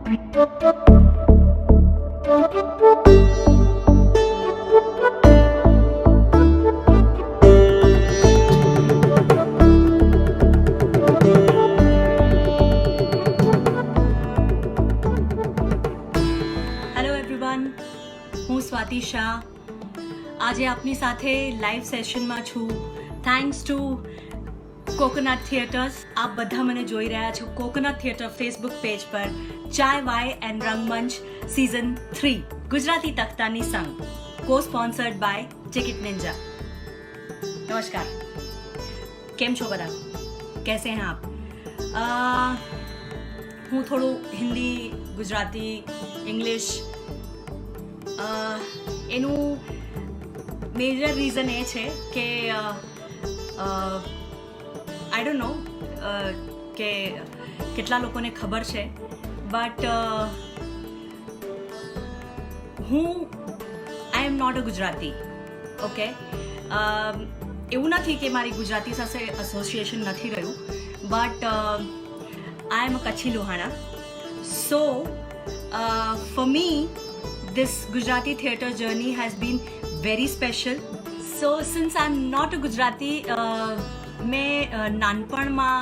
Everyone, હું સ્વાતિ શાહ આજે આપની સાથે લાઈવ સેશનમાં છું. Thanks to coconut theatres. આપ બધા મને જોઈ રહ્યા છો કોકોનટ થિયેટર ફેસબુક પેજ પર ચાય Y and Rangmanch season 3 Gujarati તખ્તાની સંગ, કો સ્પોન્સર્ડ બાય ટિકિટ નિંજા. નમસ્કાર, કેમ છો બધા? कैसे हैं आप? હું થોડું હિન્દી, ગુજરાતી, ઇંગ્લિશ એનું મેજર રીઝન એ છે કે આઈ ડોન્ટ નો કે કેટલા લોકોને ખબર છે, બટ હું I am not a Gujarati. Okay, એવું નથી કે મારી ગુજરાતી સાથે એસોસિએશન નથી રહ્યું, but I am a Kachhi Lohana. So, for me, this Gujarati theatre journey has been very special. So, since I'm not a Gujarati, મેં નાનપણમાં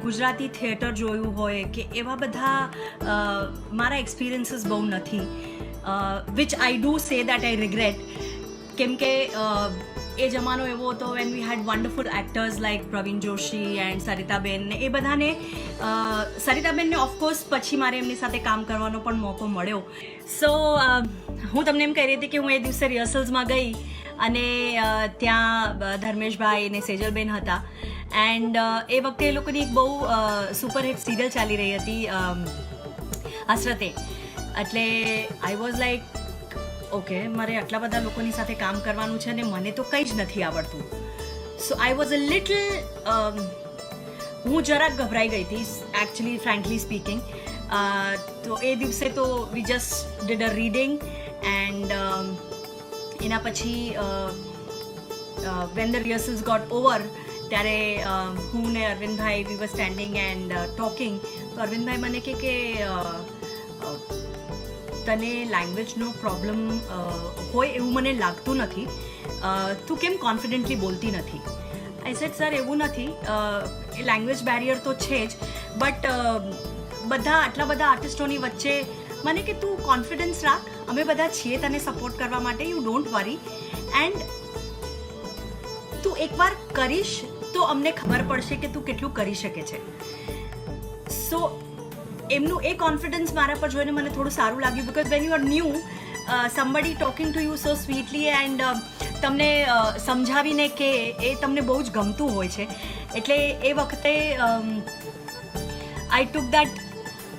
ગુજરાતી થિયેટર જોયું હોય કે એવા બધા મારા એક્સપિરિયન્સીસ બહુ નથી, which I do say that I regret. કેમ કે એ જમાનો એવો હતો when we had wonderful actors like Pravin Joshi and Saritaben. એ બધાને સરિતાબેનને ઓફકોર્સ પછી મારે એમની સાથે કામ કરવાનો પણ મોકો મળ્યો. સો હું તમને એમ કહી રહી હતી કે હું એ દિવસે રિહર્સલ્સમાં ગઈ અને ત્યાં ધર્મેશભાઈ અને સેજલબેન હતા, એન્ડ એ વખતે એ લોકોની એક બહુ સુપરહિટ સિરિયલ ચાલી રહી હતી હસરતે. એટલે આઈ વોઝ લાઈક ઓકે, મારે આટલા બધા લોકોની સાથે કામ કરવાનું છે અને મને તો કંઈ જ નથી આવડતું. સો આઈ વોઝ અ લિટલ હું જરાક ગભરાઈ ગઈ હતી એકચ્યુઅલી, ફ્રેન્કલી સ્પીકિંગ. તો એ દિવસે તો we just did a reading and એના પછી when the rehearsals got over ત્યારે હું ને Arvindbhai we were standing and talking. તો અરવિંદભાઈ મને કે તને લેંગ્વેજનો પ્રોબ્લેમ હોય એવું મને લાગતું નથી, તું કેમ કોન્ફિડન્ટલી બોલતી નથી? આઈ સેડ સર એવું નથી, એ લેંગ્વેજ બેરિયર તો છે જ, બટ બધા આટલા બધા આર્ટિસ્ટોની વચ્ચે મને કે તું કોન્ફિડન્સ રાખ, અમે બધા છીએ તને સપોર્ટ કરવા માટે, યુ ડોન્ટ વરી, એન્ડ તું એકવાર કરીશ તો અમને ખબર પડશે કે તું કેટલું કરી શકે છે. સો એમનું એ કોન્ફિડન્સ મારા પર જોઈને મને થોડું સારું લાગ્યું, because when you are new, somebody talking to you so સ્વીટલી and તમને સમજાવીને કે એ તમને બહુ જ ગમતું હોય છે. એટલે એ વખતે I took that,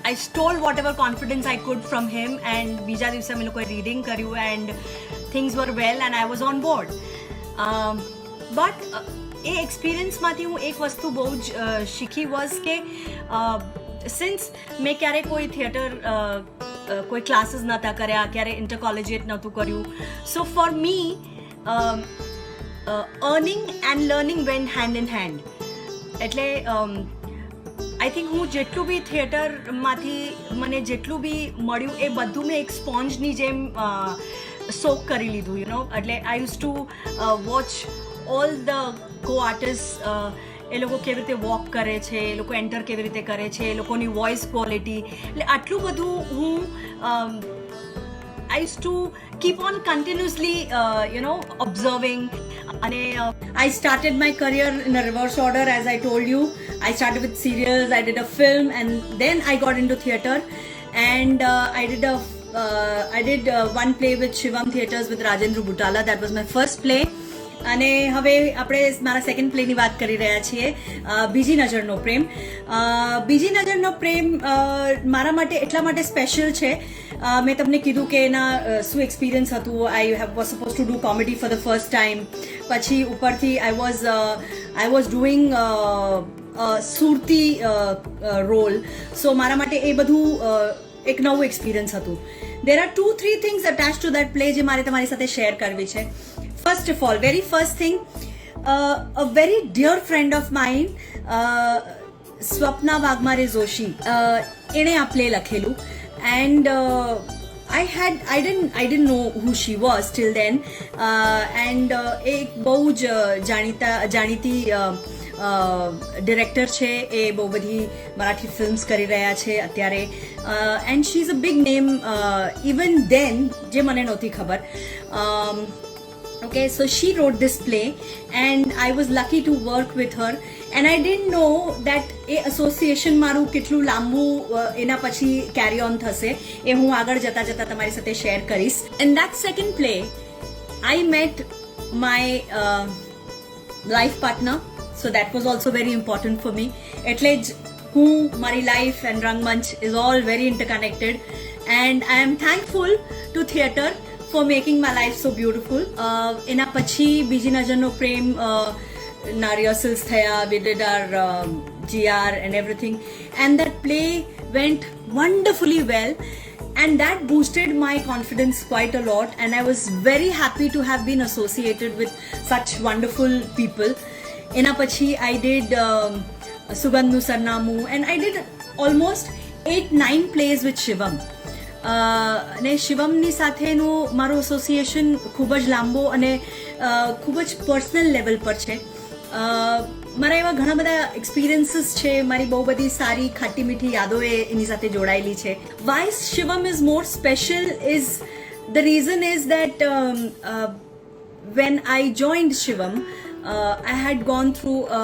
I stole whatever confidence I could from him, and બીજા દિવસે અમે લોકોએ રીડિંગ કર્યું and things were well and I was on board. But એ એક્સપિરિયન્સમાંથી હું એક વસ્તુ બહુ જ શીખી વોઝ કે સિન્સ મેં ક્યારે કોઈ થિયેટર કોઈ ક્લાસીસ નહોતા કર્યા, ક્યારે ઇન્ટર કોલેજિએટ નહોતું કર્યું. So for me earning and learning went hand in hand. એટલે આઈ થિંક હું જેટલું બી થિયેટરમાંથી મને જેટલું બી મળ્યું એ બધું મેં એક સ્પોન્જની જેમ સોક કરી લીધું, યુ નો. એટલે આઈ used two watch all the કો આર્ટિસ્ટ, એ લોકો કેવી રીતે વોક કરે છે, એ લોકો એન્ટર કેવી રીતે કરે છે, એ લોકોની વોઇસ ક્વોલિટી, એટલે આટલું બધું હું I used to keep on continuously you know observing. અને I started my career in a reverse order, as I told you. I started with serials, I did a film, and then I got into theatre, and I did one play with Shivam Theatres with Rajendra Butala. That was my first play. અને હવે આપણે મારા second પ્લેની વાત કરી રહ્યા છીએ, બીજી નજરનો પ્રેમ. બીજી નજરનો પ્રેમ મારા માટે એટલા માટે સ્પેશિયલ છે, મેં તમને કીધું કે એના શું એક્સપિરિયન્સ હતું. I was suppose to do comedy for the first time. પછી ઉપરથી I was doing Surti role. So મારા માટે એ બધું એક નવું એક્સપિરિયન્સ હતું. There are 2-3 things attach to that play જે મારે તમારી સાથે શેર કરવી છે. First of all, very first thing, a very dear friend of mine Swapna Waghmare Joshi એણે આ પ્લે લખેલું and I didn't know who she was till then and એક બહુ જ જાણીતી ડિરેક્ટર છે એ બહુ બધી મરાઠી ફિલ્મ્સ કરી રહ્યા છે અત્યારે and she is a big name even then જે મને નહોતી ખબર okay so she wrote this play and I was lucky to work with her and I didn't know that A association મારું કેટલું લાંબુ એના પછી કેરી ઓન થશે એ હું આગળ જતા તમારી સાથે શેર કરીશ and that second play I met my life partner so that was also very important for me એટલે જ હું મારી life and Rangmanch is all very interconnected and I am thankful to theatre for making my life so beautiful. એના પછી બીજી નજરનો પ્રેમ ના rehearsals થયા, we did our GR and everything and that play went wonderfully well and that boosted my confidence quite a lot and I was very happy to have been associated with such wonderful people. એના પછી I did Sugandhnu Sarnamu and I did almost 8-9 plays with Shivam. અને શિવમની સાથેનું મારું association ખૂબ જ લાંબો અને ખૂબ જ પર્સનલ લેવલ પર છે મારા એવા ઘણા બધા એક્સપિરિયન્સીસ છે મારી બહુ બધી સારી ખાટી મીઠી યાદો એની સાથે જોડાયેલી છે why Shivam is more special is the reason is that when I joined Shivam I had gone through a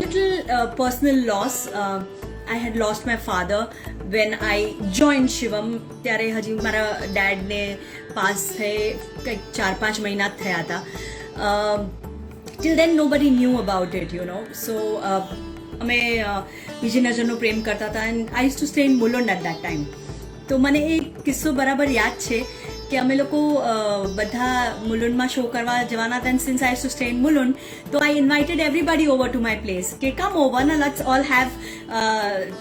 little personal loss I had lost my father when I joined Shivam ત્યારે હજી મારા ડેડને પાસ થઈ કંઈક 4-5 મહિના જ થયા હતા till then nobody knew about it you know so અમે બીજી નજરનો પ્રેમ કરતા હતા and I used to stay in Mulund at that time તો મને એ કિસ્સો બરાબર યાદ છે કે અમે લોકો બધા મુલુંડમાં શો કરવા જવાના હતા and since I used to stay in Mulund so I invited everybody over to my place કે come over and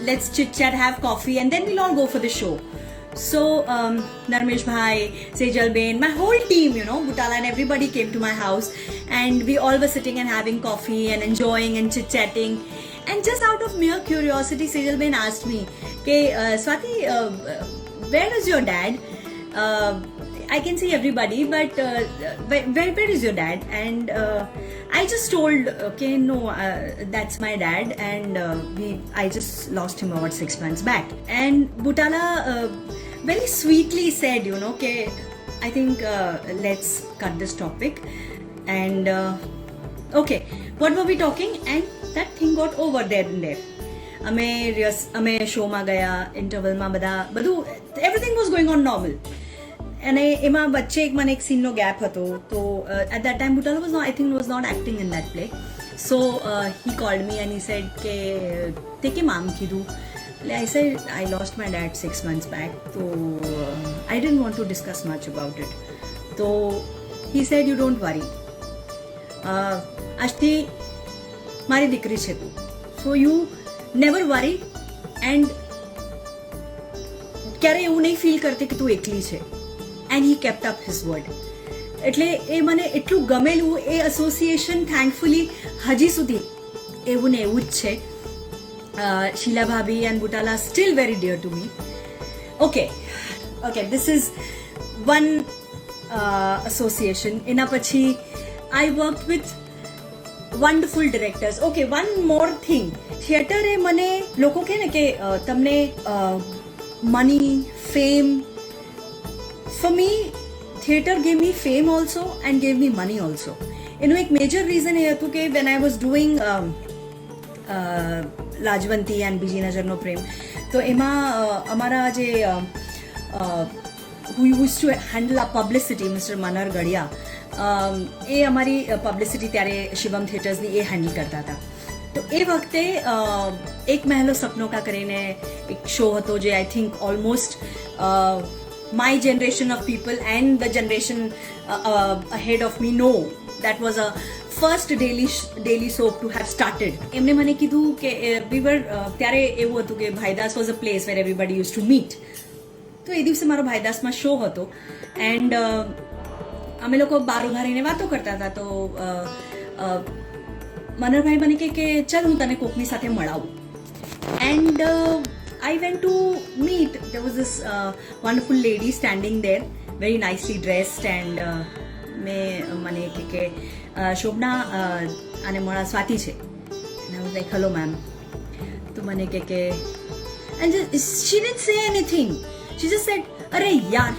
let's chit chat have coffee and then we'll all go for the show so Narmesh bhai Sejal Ben my whole team you know Butala and everybody came to my house and we all were sitting and having coffee and enjoying and chit chatting and just out of mere curiosity Sejal Ben asked me ke Swati where is your dad I can see everybody but where is your dad and I just told okay no that's my dad and I just lost him about 6 months back and Butala very sweetly said you know okay I think let's cut this topic and okay what were we talking and that thing got over there and there અમે શોમાં ગયા ઇન્ટરવલમાં બધું everything was going on normal અને એમાં વચ્ચે એક મને એક સીનનો ગેપ હતો તો at that time Butala was not acting in that play so he called me and he said કે તે કેમ આમ કીધું એટલે I said I lost my dad 6 months back so I didn't want to discuss much about it so he said you don't worry આજથી મારી દીકરી છે તું so you never worry and ક્યારે એવું નહીં ફીલ કરતી કે તું એકલી છે and he kept up his word એટલે એ મને એટલું ગમેલું એ એસોસિએશન થેન્કફુલી હજી સુધી એવું ને એવું જ છે શીલા ભાભી and Butala still very dear to me okay this is one association એના પછી I worked with wonderful directors okay one more thing theatre એ મને લોકો કહે ને કે તમને money fame for me theatre gave me fame also and gave me money also એનું એક મેજર રીઝન એ હતું કે when I was doing Lajwanti and બીજી નજરનો પ્રેમ તો એમાં અમારા જે who used to handle our publicity Mr. Manar Gadia એ અમારી પબ્લિસિટી ત્યારે શિવમ થિયેટર્સની એ હેન્ડલ કરતા હતા તો એ વખતે એક મહેલો સપનો કા કરીને એક શો હતો જે I think almost my generation of people and the generation ahead of me know that was a first daily soap to have started એમને મને કીધું કે we were ત્યારે એવું હતું કે ભાઈદાસ was a place where everybody used to meet તો એ દિવસે મારો ભાઈદાસમાં શો હતો એન્ડ અમે લોકો બાર ઉભા રહીને વાતો કરતા હતા તો મનરભાઈ મને કે ચાલ હું તને કોકની સાથે મળાવું And I went to meet. There was this wonderful lady standing there, very nicely dressed, and મને કે શોભના આને મારા સ્વાતિ છે. And I was like, hello ma'am. તો મને કે and she didn't say anything. She just said, અરે યાર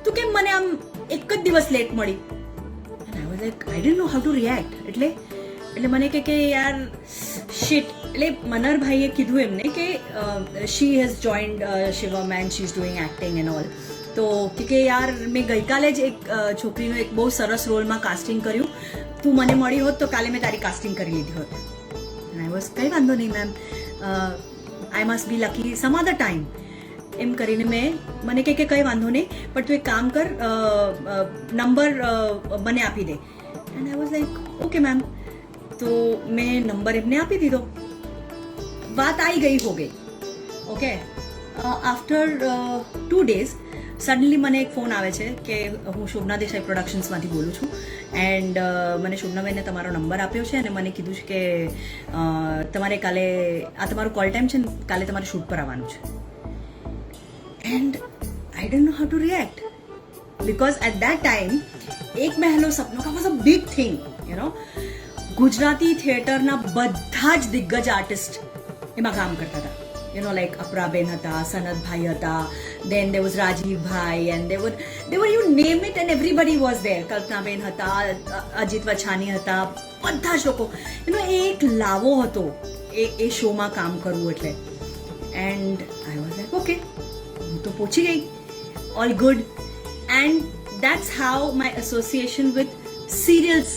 તું કેમ મને આમ એક જ દિવસ લેટ મળી. And I was like, I didn't know how to react. એટલે મને કે યાર શિટ. એટલે મનરભાઈએ કીધું એમને કે she has joined Shivam and she is doing acting and all. તો કે યાર મેં ગઈકાલે જ એક છોકરીનું એક બહુ સરસ રોલમાં કાસ્ટિંગ કર્યું, તું મને મળી હોત તો કાલે મેં તારી કાસ્ટિંગ કરી લીધી હોત. એન્ડ આઈ વોઝ કંઈ વાંધો નહીં ma'am, I must be lucky some other time એમ કરીને મને કે કંઈ વાંધો નહીં, પણ તું એક કામ કર, નંબર મને આપી દે. And I was like okay ma'am. તો મેં નંબર એમને આપી દીધો. વાત આવી ગઈ હો ગઈ. ઓકે, આફ્ટર 2 days સડનલી મને એક ફોન આવે છે કે હું શોભના દેસાઈ પ્રોડક્શન્સમાંથી બોલું છું, એન્ડ મને શોભનાબેને તમારો નંબર આપ્યો છે અને મને કીધું છે કે તમારે કાલે આ તમારો કોલ ટાઈમ છે ને, કાલે તમારે શૂટ પર આવવાનું છે. And I don't know how to react, because at that time એક Mahelo Sapno Ka was a big thing, you know. Gujarati થિયેટરના બધા જ દિગ્ગજ આર્ટિસ્ટ એમાં કામ કરતા હતા. You know, like અપરાબેન હતા, સનતભાઈ હતા, then there was Rajivbhai, and they were you name it and everybody was there. Kalpanaben હતા, અજીત વછાની હતા, બધા જ લોકો. You know, એક લાવો હતો એ શોમાં કામ કરવું એટલે. And I was like okay, હું તો પહોંચી ગઈ, all good. And that's how my association with serials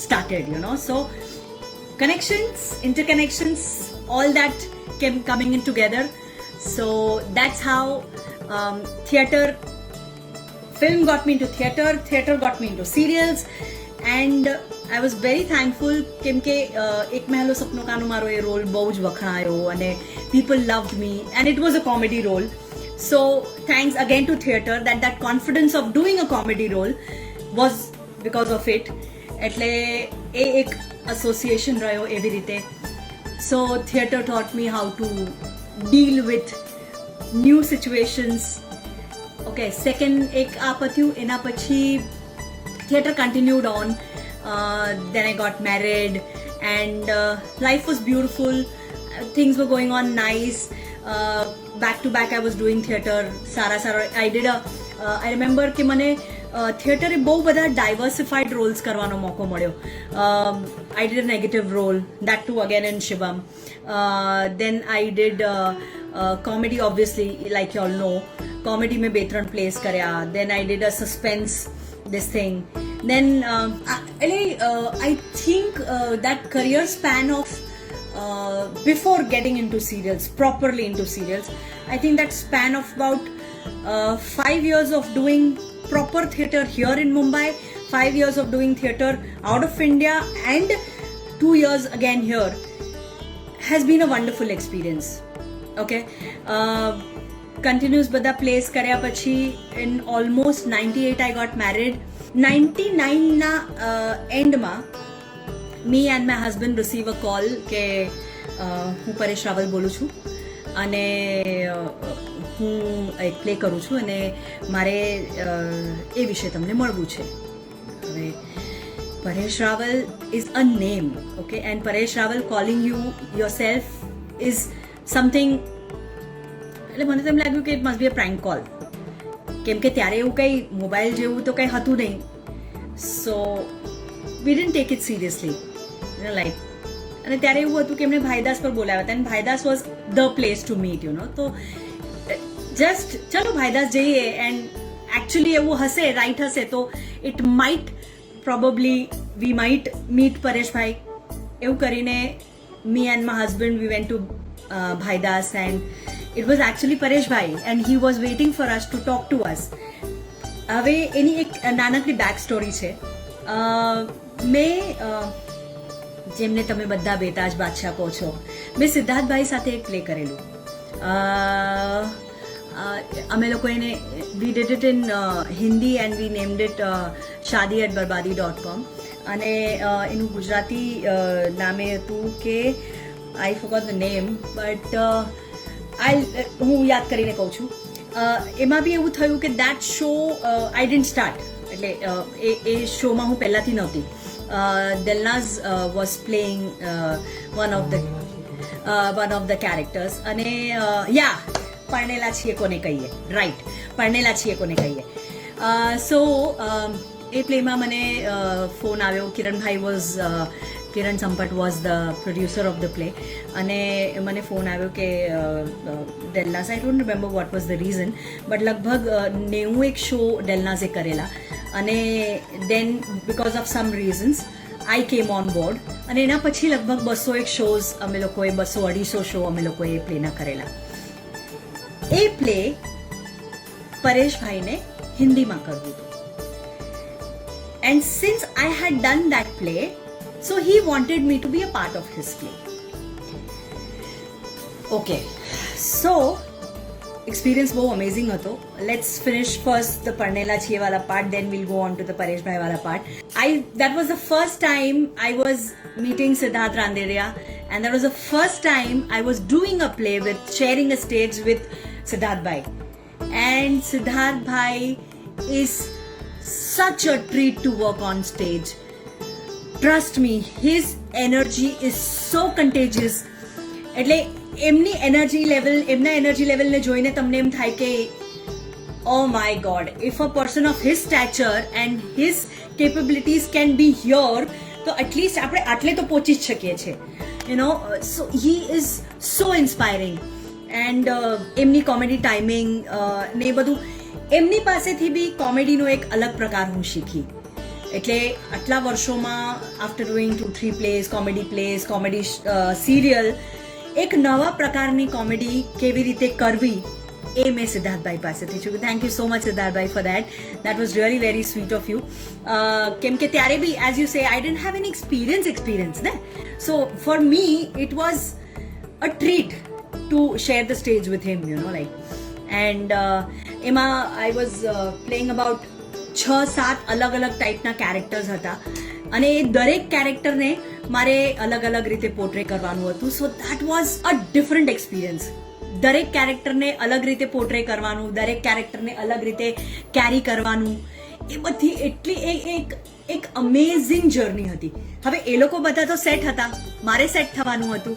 started, you know. So connections, interconnections, all that came coming in together. So that's how film got me into theatre got me into serials, and I was very thankful કેમકે એક મહેલો સપનો કાનો મારો એ role બહુ જ વખણાયો અને people loved me, and it was a comedy role. So thanks again to theatre that confidence of doing a comedy role was because of it. એટલે એ એક association રહ્યો એવી રીતે. So theatre taught me how to deal with new situations. Okay, second ek આ પત્યું, એના પછી theatre continued on. Then I got married, and life was beautiful. Things were going on nice. Back to back I was doing theatre. Sara I did I remember કે મને થિયેટરે બહુ બધા diversified Rolls કરવાનો મોકો મળ્યો. I did a negative role, that too again in Shivam. Then I did comedy, obviously, like you all know. Comedy में 2-3 plays કર્યા. Then I did a suspense, this thing. Then I think that career span of before getting into serials, properly into serials, I think that span of about 5 years of doing proper theatre here in Mumbai, 5 years of doing theatre out of India, and 2 years again here has been a wonderful experience. Okay, continuous બધા plays કર્યા પછી in almost 98 I got married. 99 ના એન્ડમાં me and my husband receive a call કે હું પરેશ રાવલ બોલું છું અને હું એક પ્લે કરું છું અને મારે એ વિશે તમને મળવું છે. હવે Paresh Rawal is a name, okay, and Paresh Rawal calling you yourself is something. એટલે મને તો એમ લાગ્યું કે it must be a prank call, કેમ કે ત્યારે એવું કંઈ મોબાઈલ જેવું તો કંઈ હતું નહીં. So we didn't take it seriously, like. અને ત્યારે એવું હતું કે એમણે ભાઈદાસ પર બોલાવ્યા હતા, and Bhaidas was the place to meet, you know. તો જસ્ટ ચલો ભાઈદાસ જઈએ, એન્ડ એકચ્યુઅલી એવું હશે, રાઈટ હશે, તો it might probably we might meet Pareshbhai. એવું કરીને me and my husband we went to Bhaidas, and it was actually Pareshbhai, and he was waiting for us to talk to us. હવે એની એક નાનકડી બેક સ્ટોરી છે. મેં જેમને તમે બધા બેતાજ બાદશાહ કહો છો, મેં સિદ્ધાર્થભાઈ સાથે એક પ્લે કરેલું. અમે લોકો એને we did it in Hindi and we named it shadi@barbadi.com, અને એનું ગુજરાતી નામે હતું કે I forgot the name but હું યાદ કરીને કહું છું. એમાં બી એવું થયું કે that show I didn't start, એટલે એ શોમાં હું પહેલાંથી નહોતી. Dilnaz was playing one of the characters, અને પરણેલા છીએ કોને કહીએ, રાઈટ, પરણેલા છીએ કોને કહીએ. સો એ પ્લેમાં મને ફોન આવ્યો. Kiran Sampat was the producer of the play, અને મને ફોન આવ્યો કે Delnaz, I don't remember what was the reason, but લગભગ 91 શો ડેલનાઝે કરેલા, અને then because of some reasons I came on board, અને એના પછી લગભગ 201 શોઝ અમે લોકોએ, 200-250 શો અમે લોકોએ એ પ્લેના કરેલા. એ પ્લે પરેશભાઈને હિન્દીમાં કરવું હતું, and since I head done that play, so he wanted me to be a part of his play. Okay, so experience बहुत amazing હતો. Let's finish first the Parnela Chiye wala part, then we'll go on to the Paresh Bhai wala part. That was the first time I was meeting Siddharth Randeria, and that was the first time I was doing a play with, sharing a stage with Siddharth Bhai. And Siddharth Bhai is such a treat to work on stage. Trust me, his energy is so contagious. એટલે એમના energy લેવલને જોઈને તમને એમ થાય કે oh my God, if a person of his stature and his capabilities can be here, તો at least આપણે આટલે તો પહોંચી જ શકીએ છીએ, you know. So he is so inspiring, and એમની કોમેડી ટાઈમિંગ ને એ બધું, એમની પાસેથી બી કોમેડીનો એક અલગ પ્રકાર હું શીખી. એટલે આટલા વર્ષોમાં after doing 2-3 plays, comedy serial, એક નવા પ્રકારની કોમેડી કેવી રીતે કરવી એ મેં સિદ્ધાર્થભાઈ પાસેથી શીખ્યું. Thank you so much Siddharthbhai for that was really very sweet of you. કેમ કે ત્યારે બી as you say I don't have any experience ને, so for me it was a treat to share the stage with him, you know, like. And એમાં I was playing about 6-7 અલગ અલગ ટાઈપના characters હતા, અને એ દરેક કેરેક્ટરને મારે અલગ અલગ રીતે પોર્ટ્રે કરવાનું હતું. So that was a different experience. દરેક કેરેક્ટરને અલગ રીતે પોર્ટ્રે કરવાનું, દરેક કેરેક્ટરને અલગ રીતે કેરી કરવાનું, એ બધી એટલી એક અમેઝિંગ જર્ની હતી. હવે એ લોકો બધા તો સેટ હતા, મારે સેટ થવાનું હતું.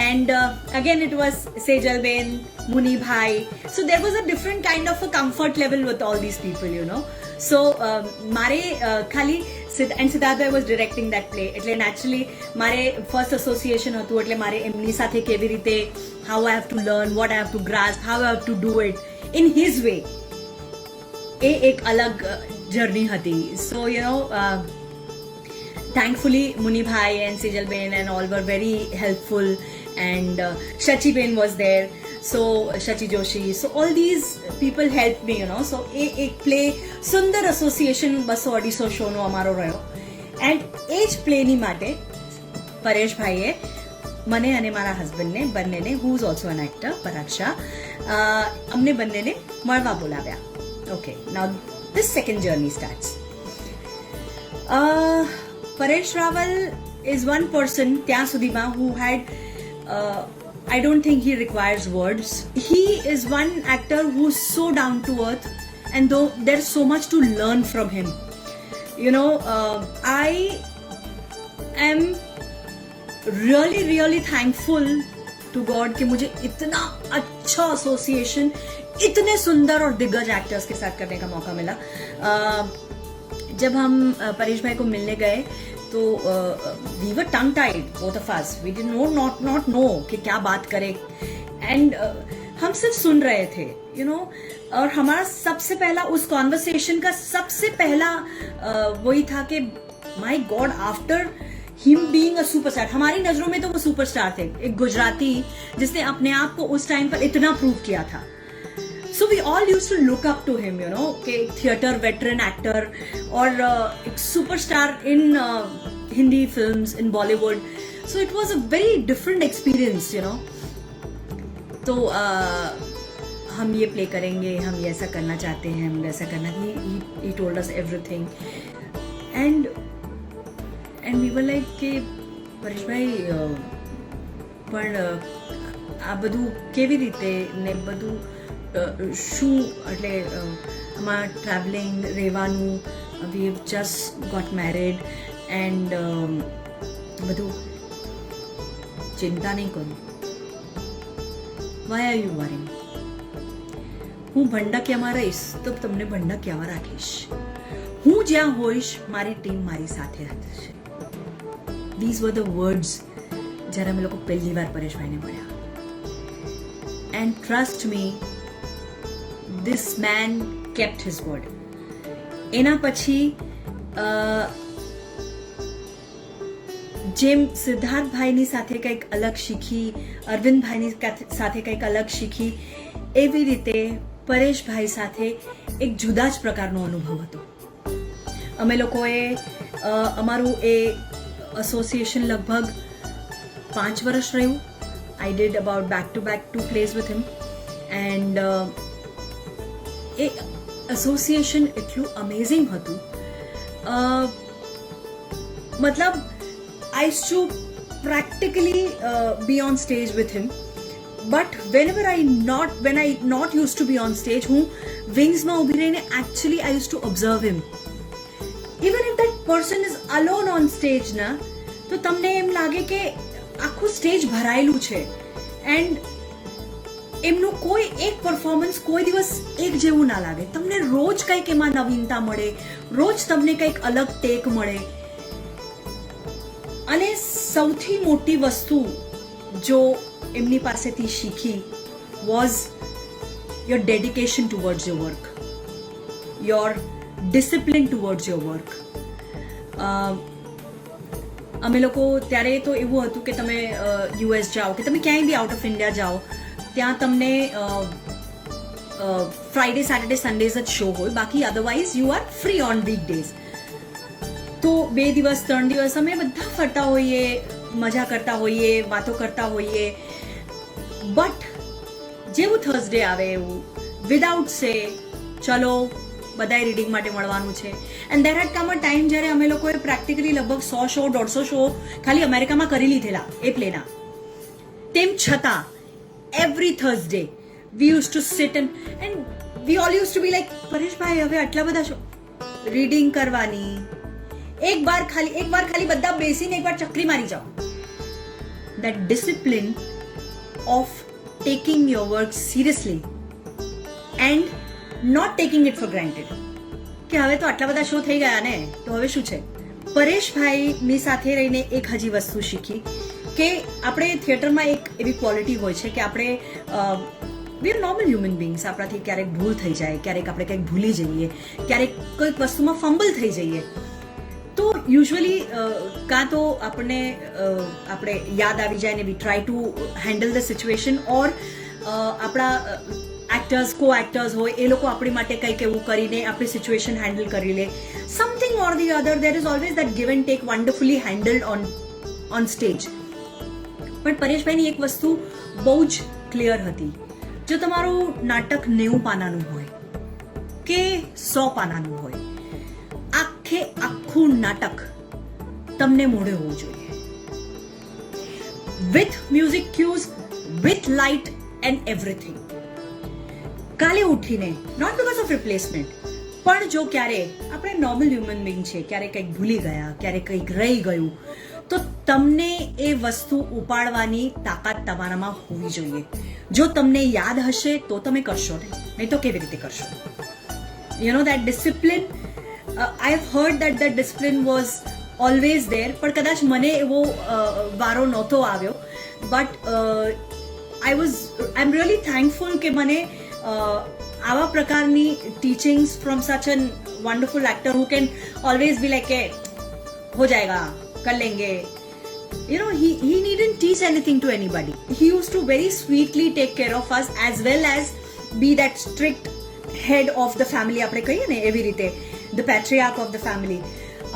And again it was Sejalben, Munibhai, so there was a different kind of a comfort level with all these people, you know. So mare khali and Siddharth was directing that play, એટલે naturally mare first association હતું, એટલે મારે એમની સાથે કેવી રીતે, how I have to learn, what I have to grasp, how I have to do it in his way, એ એક અલગ જર્ની હતી. So you know, thankfully Munibhai and Sejalben and all were very helpful, and Shachi Ben was there, so Shachi Joshi, so all these people helped me, you know. So એક play સુંદર association 200-250 શોનો અમારો રહ્યો, and એ જ પ્લેની માટે પરેશભાઈએ મને અને મારા હસબન્ડને બંનેને, who is also an actor, Parag Shah, અમને બંનેને મળવા બોલાવ્યા. Okay, now this second journey starts. Paresh Rawal is one person ત્યાં સુધીમાં who had I don't think he requires words. He is one actor who's so down to earth, and though there's so much to learn from him, you know. I am really thankful to God कि मुझे इतना अच्छा association इतने सुंदर और दिग्गज actors के साथ करने का मौका मिला. जब हम परेश भाई को मिलने गए तो we were tongue tied, both of us. We did not know कि क्या बात करें, and हम सिर्फ सुन रहे थे, you know. और हमारा सबसे पहला उस कॉन्वर्सेशन का सबसे पहला वही था कि my God, after him being a superstar, हमारी नजरों में तो वो सुपरस्टार थे, एक गुजराती जिसने अपने आप को उस टाइम पर इतना प्रूव किया था. So we all used to look up to him, you know, कि theatre veteran actor और एक superstar in Hindi films, in Bollywood. So it was a very different experience, you know. तो हम ये प्ले करेंगे, हम ये ऐसा करना चाहते हैं, हम वैसा करना. He told us everything, and we were like कि परेश भाई પણ આ બધું કેવી રીતે ને બધું શું એટલે આમાં ટ્રાવેલિંગ રહેવાનું we have just got married and બધું ચિંતા નહીં કરું. Why are you worrying? હું ભંડકિયામાં રહીશ તો તમને ભંડકિયામાં રાખીશ. હું જ્યાં હોઈશ મારી ટીમ મારી સાથે હશે. ધીઝ વર ધ વર્ડ્સ જ્યારે અમે લોકો પહેલી વાર પરેશભાઈને મળ્યા. And trust me, this main kept his word. એના પછી જેમ સિદ્ધાર્થભાઈની સાથે કંઈક અલગ શીખી, અરવિંદભાઈની સાથે કંઈક અલગ શીખી, એવી રીતે પરેશભાઈ સાથે એક જુદા જ પ્રકારનો અનુભવ હતો. અમે લોકોએ અમારું એ એસોસિએશન લગભગ 5 વર્ષ રહ્યું. I did about back to back 2 place with him and A association એટલું અમેઝિંગ હતું. મતલબ I used to practically be on stage with him, but when I not used to be on stage, હું વિંગ્સમાં ઊભી રહીને actually I used to observe him. Even if that person is alone on stage ના, તો તમને એમ લાગે કે આખું stage ભરાયેલું છે એન્ડ એમનું કોઈ એક પરફોર્મન્સ કોઈ દિવસ એક જેવું ના લાગે. તમને રોજ કંઈક એમાં નવીનતા મળે, રોજ તમને કંઈક અલગ ટેક મળે. અને સૌથી મોટી વસ્તુ જો એમની પાસેથી શીખી was your dedication towards your work, your discipline towards your work. અમે લોકો ત્યારે તો એવું હતું કે તમે યુએસ જાઓ કે તમે ક્યાંય બી આઉટ ઓફ ઇન્ડિયા જાઓ, ત્યાં તમને ફ્રાઈડે સેટરડે સન્ડેઝ જ શો હોય, બાકી otherwise you are free on week days. તો 2 દિવસ 3 દિવસ અમે બધા ફરતા હોઈએ, મજા કરતા હોઈએ, વાતો કરતા હોઈએ. બટ જેવું થર્સડે આવે એવું વિદાઉટ સે ચલો બધાએ રીડિંગ માટે મળવાનું છે. And there head come a time જ્યારે અમે લોકોએ પ્રેક્ટિકલી લગભગ 100 શો 150 શો ખાલી અમેરિકામાં કરી લીધેલા એ પ્લેના. તેમ છતાં every Thursday we use to sit and we all use to be like, Pareshbhai હવે આટલા બધા શો રીડિંગ કરવાની, એક વાર ખાલી બધા બેસીને એકવાર ચકરી મારી જાઓ. That discipline of taking your work seriously and not taking it for granted. કે હવે તો આટલા બધા શો થઈ ગયા ને, તો હવે શું છે. પરેશભાઈની સાથે રહીને એક હજી વસ્તુ શીખી કે આપણે થિયેટરમાં એક એવી ક્વોલિટી હોય છે કે આપણે વી આર નોર્મલ હ્યુમન બીંગ્સ. આપણાથી ક્યારેક ભૂલ થઈ જાય, ક્યારેક આપણે કંઈક ભૂલી જઈએ, ક્યારેક કોઈક વસ્તુમાં ફંબલ થઈ જઈએ. તો યુઝ્યુઅલી કાં તો આપણે યાદ આવી જાય ને we try to handle the situation, or આપણા એક્ટર્સ કો એક્ટર્સ હોય એ લોકો આપણી માટે કંઈક એવું કરીને આપણી સિચ્યુએશન હેન્ડલ કરી લે. Something or the other, there is always that give and take wonderfully handled on stage. પણ પરેશભાઈની એક વસ્તુ બહુ જ ક્લિયર હતી. જો તમારું નાટક 90 પાનાનું હોય કે 100 પાનાનું હોય, આખું નાટક તમને મોઢે હોવું જોઈએ, with music cues, with light and everything. કાલે ઉઠીને નોટ બીકોઝ ઓફ રિપ્લેસમેન્ટ, પણ જો ક્યારે આપણે નોર્મલ હ્યુમન બીંગ છે, ક્યારે કંઈક ભૂલી ગયા, ક્યારે કંઈક રહી ગયું, તો તમને એ વસ્તુ ઉપાડવાની તાકાત તમારામાં હોવી જોઈએ. જો તમને યાદ હશે તો તમે કરશો, નહીં તો કેવી રીતે કરશો. You know that discipline, I have heard that the discipline was always there, પણ કદાચ મને એવો વારો નહોતો આવ્યો. બટ I'm really thankful કે મને આવા પ્રકારની teachings from such a wonderful actor who can always be like, हो जाएगा, कर लेंगे. You know, he needn't teach anything to anybody. He used to very sweetly take care of us as well as be that strict head of the family. આપણે કહીએ ને એવી રીતે, the patriarch of the family.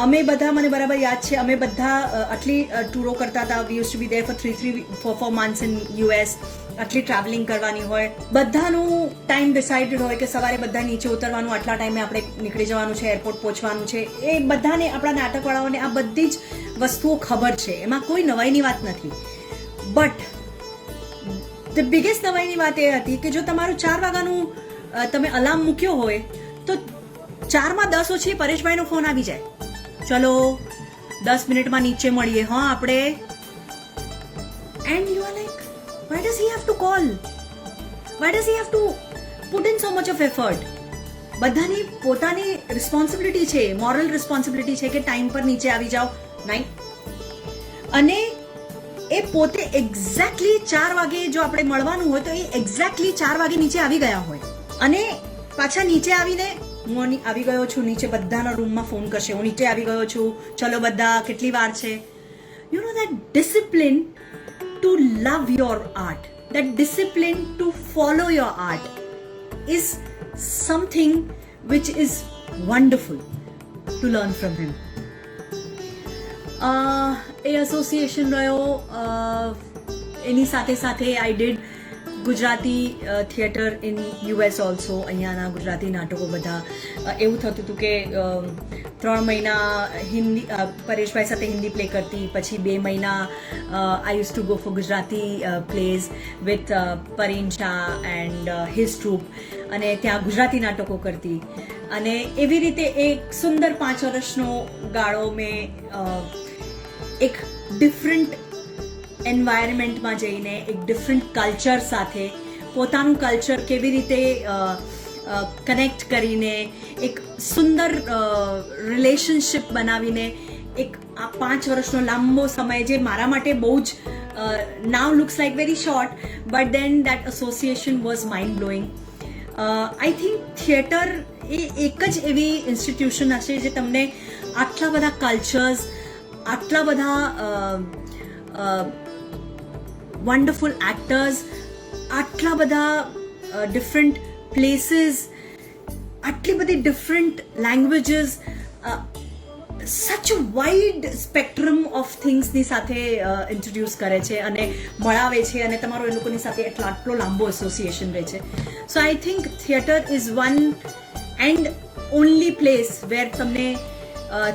અમે બધા, મને બરાબર યાદ છે, અમે બધા આટલી ટૂરો કરતા હતા. We use to be there for 3-4 months in US. આટલી ટ્રાવેલિંગ કરવાની હોય, બધાનું ટાઈમ ડિસાઇડેડ હોય કે સવારે બધા નીચે ઉતરવાનું, આટલા ટાઈમે આપણે નીકળી જવાનું છે, એરપોર્ટ પહોંચવાનું છે. એ બધાને, આપણા નાટકવાળાઓને આ બધી જ વસ્તુઓ ખબર છે, એમાં કોઈ નવાઈની વાત નથી. બટ ધ બિગેસ્ટ નવાઈની વાત એ હતી કે જો તમારું 4 વાગ્યાનું તમે અલાર્મ મૂક્યો હોય તો 4:10 ઓછી પરેશભાઈનો ફોન આવી જાય, ચલો 10 મિનિટમાં નીચે મળીએ હા આપણે. And you are like, why does he have to call, why does he have to put in so much of effort? બધાની પોતાની રિસ્પોન્સિબિલિટી છે, મોરલ રિસ્પોન્સિબિલિટી છે કે ટાઈમ પર નીચે આવી જાઓ. નહીં, અને એ પોતે એક્ઝેક્ટલી 4 વાગે જો આપણે મળવાનું હોય તો એ એક્ઝેક્ટલી 4 વાગે નીચે આવી ગયા હોય, અને પાછા નીચે આવીને હું આવી ગયો છું નીચે, બધાના રૂમમાં ફોન કરશે હું નીચે આવી ગયો છું, ચલો બધા કેટલી વાર છે. You know that discipline two love your art, that discipline two follow your art is something which is wonderful to learn from him. A association રહ્યો, એની સાથે સાથે I did Gujarati theatre in US also. અહીંયાના ગુજરાતી નાટકો બધા એવું થતું હતું કે 3 મહિના હિન્દી પરેશભાઈ સાથે હિન્દી પ્લે કરતી, પછી 2 મહિના આઈ used to go for Gujarati plays with પરીન Shah and his troop, અને ત્યાં ગુજરાતી નાટકો કરતી. અને એવી રીતે એક સુંદર 5 વર્ષનો ગાળો મેં એક ડિફરન્ટ એન્વાયરમેન્ટમાં જઈને, એક ડિફરન્ટ કલ્ચર સાથે પોતાનું કલ્ચર કેવી રીતે કનેક્ટ કરીને એક સુંદર રિલેશનશિપ બનાવીને, એક આ 5 વર્ષનો લાંબો સમય જે મારા માટે બહુ જ now looks like very short, but then that association was mind blowing. I think theatre એ એક જ એવી ઇન્સ્ટિટ્યુશન હશે જે તમને આટલા બધા કલ્ચર્સ, આટલા બધા વન્ડરફુલ એક્ટર્સ, આટલા બધા ડિફરન્ટ પ્લેસીસ, આટલી બધી different languages, such wide spectrum of થિંગ્સની સાથે ઇન્ટ્રોડ્યુસ કરે છે અને મળાવે છે, અને તમારો એ લોકોની સાથે આટલો લાંબો એસોસિએશન રહે છે. So I think theatre is one and only place where તમને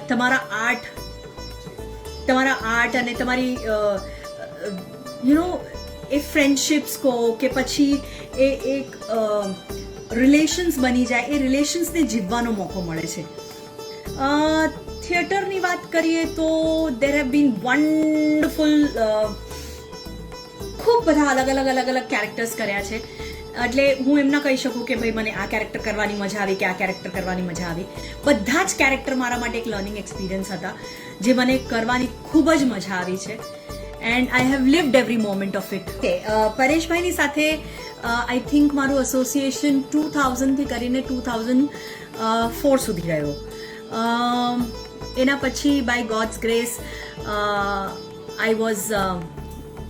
તમારા આર્ટ અને તમારી યુ નો એ ફ્રેન્ડશિપ્સ કહો કે પછી એ એક રિલેશન્સ બની જાય, એ રિલેશન્સને જીવવાનો મોકો મળે છે. થિયેટરની વાત કરીએ તો દેર હેવ બીન વન્ડરફુલ, ખૂબ બધા અલગ અલગ કેરેક્ટર્સ કર્યા છે. એટલે હું એમ ના કહી શકું કે ભાઈ મને આ કેરેક્ટર કરવાની મજા આવી કે આ કેરેક્ટર કરવાની મજા આવી. બધા જ કેરેક્ટર મારા માટે એક લર્નિંગ એક્સપિરિયન્સ હતા જે મને કરવાની ખૂબ જ મજા આવી છે. And I have lived every moment of it. પરેશભાઈની સાથે આઈ થિંક મારું એસોસિએશન 2000થી કરીને 2004 સુધી રહ્યો. એના પછી by God's grace I was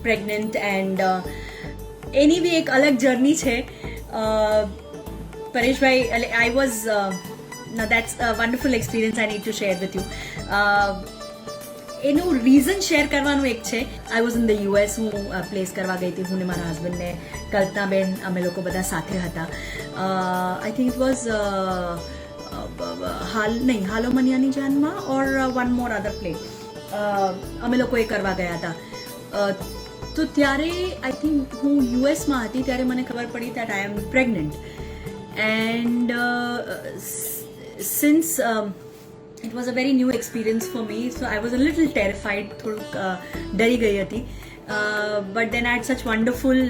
pregnant, and એની બી એક અલગ જર્ની છે. પરેશભાઈ એટલે I was that's a wonderful experience I need to share with you. એનું રીઝન શેર કરવાનું એક છે. આઈ વોઝ ઇન ધ US, હું પ્લેસ કરવા ગઈ હતી, હું ને મારા હસબન્ડને કલ્પનાબેન, અમે લોકો બધા સાથે હતા. આઈ થિંક ઇટ વોઝ હાલો મનિયાની જાનમાં or one more other play અમે લોકો એ કરવા ગયા હતા. તો ત્યારે આઈ થિંક હું યુએસમાં હતી, ત્યારે મને ખબર પડી that I am pregnant. And since it was a very new experience for me, so I was a little terrified, થોડુંક ડરી ગઈ હતી. But then I had such wonderful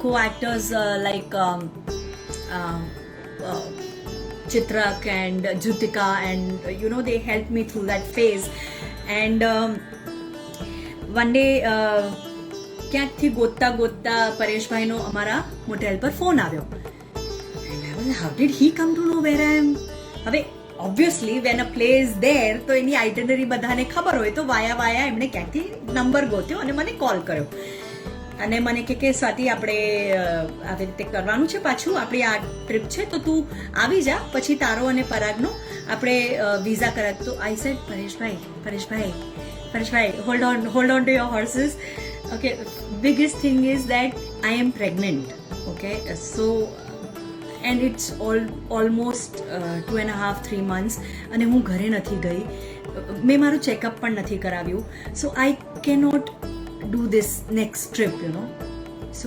co-actors like Chitrak and Jutika, and you know they helped me through that phase. And one day ક્યાંકથી ગોતતા પરેશભાઈનો અમારા motel પર phone આવ્યો. And I was like, how did he come to know where I am? હવે obviously van a play is there તો એની itinerary બધાને ખબર હોય, તો વાયા એમણે ક્યાંકથી નંબર ગોત્યો અને મને કોલ કર્યો અને મને કે સ્વાતિ આપણે આવી રીતે કરવાનું છે, પાછું આપણી આ ટ્રીપ છે તો તું આવી જા, પછી તારો અને પરાગનો આપણે વિઝા કરાવ. તો I said Pareshbhai hold on to your horses. Okay, biggest thing is that I am pregnant. Okay, so and it's almost 2.5-3 months અને હું ઘરે નથી ગઈ, મેં મારું ચેકઅપ પણ નથી કરાવ્યું. So I cannot do this next trip, you know. So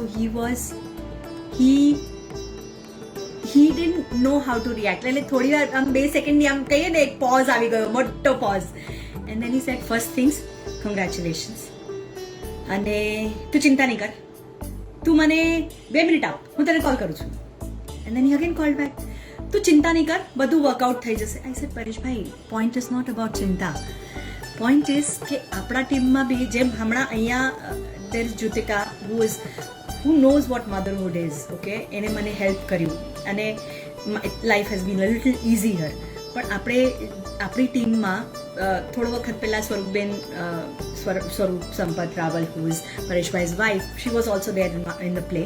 he didn't know how to react. એટલે થોડી વાર આમ 2 સેકન્ડની આમ કહીએ ને એક પોઝ આવી ગયો, મોટો pose. And then he said, first things, congratulations. અને તું ચિંતા નહીં કર, તું મને 2 મિનિટ આપ, હું તને કોલ કરું છું. And then he again called back, તું ચિંતા નહીં કર, બધું વર્કઆઉટ થઈ જશે. I said, Pareshbhai, point is not about ચિંતા. Point is કે આપણા ટીમમાં બી જેમ હમણાં અહીંયા there is Jutika who knows what motherhood is, okay? એને મને હેલ્પ કર્યું અને life has been a little easier. પણ આપણે આપણી ટીમમાં થોડો વખત પહેલાં સ્વરૂપ Sampat Raval who is પરેશભાઈ's wife, she was also there in the play.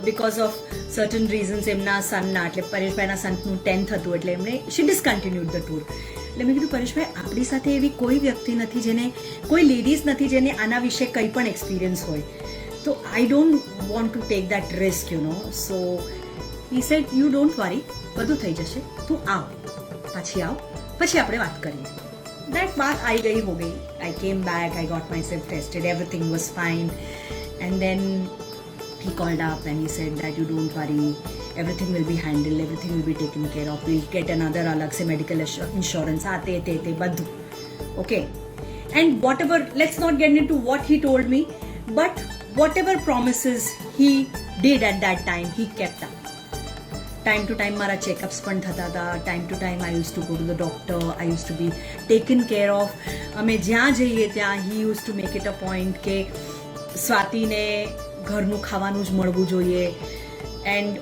Because of certain reasons એમના સનના એટલે પરેશભાઈના સનનું 10th હતું એટલે એમણે she discontinued the tour. એટલે મેં કીધું પરેશભાઈ આપણી સાથે એવી કોઈ વ્યક્તિ નથી જેને કોઈ લેડીઝ નથી જેને આના વિશે કંઈ પણ એક્સપિરિયન્સ હોય, તો I don't want to take that risk you know. So he said you don't વરી, બધું થઈ જશે, તું આવ, પાછી આવ, પછી આપણે વાત કરીએ. દેટ બાત આઈ ગઈ હો ગઈ. I came back, I got myself tested, everything was fine. And then he called up and he said that you don't worry, everything will be handled, everything will be taken care of, we'll get another alag se medical insurance aate badhu, okay? And whatever, let's not get into what he told me, but whatever promises he did at that time, he kept up. Time to time mara checkups પણ થતા હતા, time to time I used to go to the doctor, I used to be taken care of. અમે જ્યાં જઈએ ત્યાં he used to make it a point કે સ્વાતિને ઘરનું ખાવાનું જ મળવું જોઈએ. એન્ડ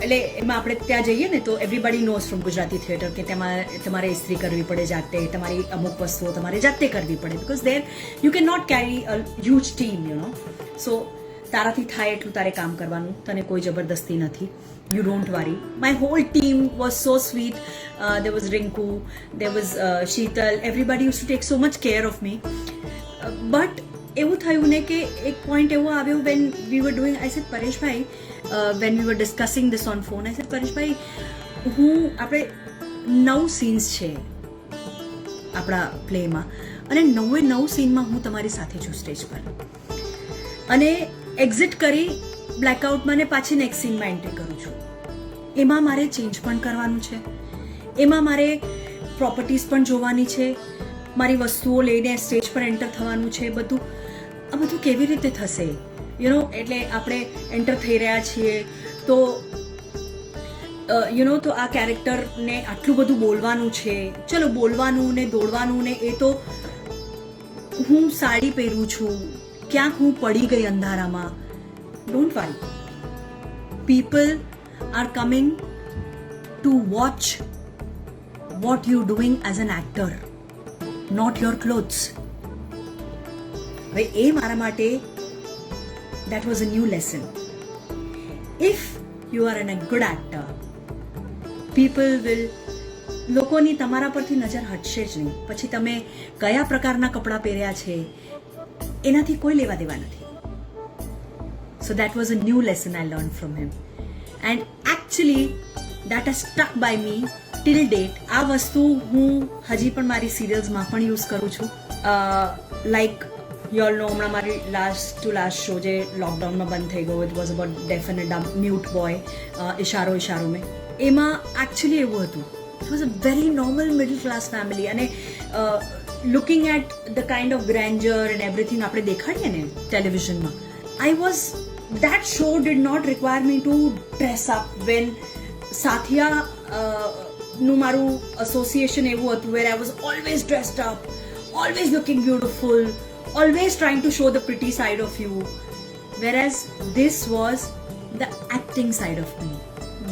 એટલે એમાં આપણે ત્યાં જઈએ ને તો everybody knows from Gujarati theatre કે તમારે ઇસ્ત્રી કરવી પડે જાતે, તમારી અમુક વસ્તુઓ તમારે જાતે કરવી પડે, because there you can not carry a huge team, you know. So તારાથી થાય એટલું તારે કામ કરવાનું, તને કોઈ જબરદસ્તી નથી, you don't worry. My whole team was so sweet. There was Rinku, there was Sheetal, everybody use to take so much care of me. But એવું થયું ને કે એક પોઈન્ટ એવો આવ્યો when we were doing, I said પરેશભાઈ, when we were discussing this on phone, I said પરેશભાઈ, આપણે 9 સીન્સ છે આપણા પ્લેમાં અને 9 સીનમાં હું તમારી સાથે છું સ્ટેજ પર, અને એક્ઝિટ કરી બ્લેકઆઉટમાં ને પાછી નેક્સ્ટ સીનમાં એન્ટ્રી કરું છું. એમાં મારે ચેન્જ પણ કરવાનું છે, એમાં મારે પ્રોપર્ટીઝ પણ જોવાની છે, મારી વસ્તુઓ લઈને સ્ટેજ પર એન્ટર થવાનું છે. બધું આ બધું કેવી રીતે થશે, યુ નો? એટલે આપણે એન્ટર થઈ રહ્યા છીએ તો યુ નો, તો આ કેરેક્ટરને આટલું બધું બોલવાનું છે, ચલો બોલવાનું ને દોડવાનું ને એ તો હું સાડી પહેરું છું, ક્યાંક હું પડી ગઈ અંધારામાં. Don't worry, people are coming to watch what you doing as an actor, not your clothes. હવે એ મારા માટે that was a new lesson. If you are a good actor, people will, લોકોની તમારા પરથી નજર હટશે જ નહીં. પછી તમે કયા પ્રકારના કપડાં પહેર્યા છે એનાથી કોઈ લેવા દેવા નથી. So that was a new lesson I learned from him. And actually that has stuck by me till date. આ વસ્તુ હું હજી પણ મારી સિરિયલ્સમાં પણ યુઝ કરું છું. લાઈક યુ ઓલ નો, હમણાં મારી લાસ્ટ ટુ લાસ્ટ શો જે લોકડાઉનમાં બંધ થઈ ગયો, it was about deaf and dumb mute boy, ઇશારો ઇશારો મેં. એમાં એકચ્યુઅલી એવું હતું, it was a very normal middle class family, અને looking at the kind of grandeur and everything આપણે દેખાડીએ ને ટેલિવિઝનમાં, I was, that show did not require me to dress up. When Saathiya નું મારું એસોસિએશન એવું હતું, where I was always dressed up, always looking beautiful, always trying to show the pretty side of you, whereas this was the acting side of me,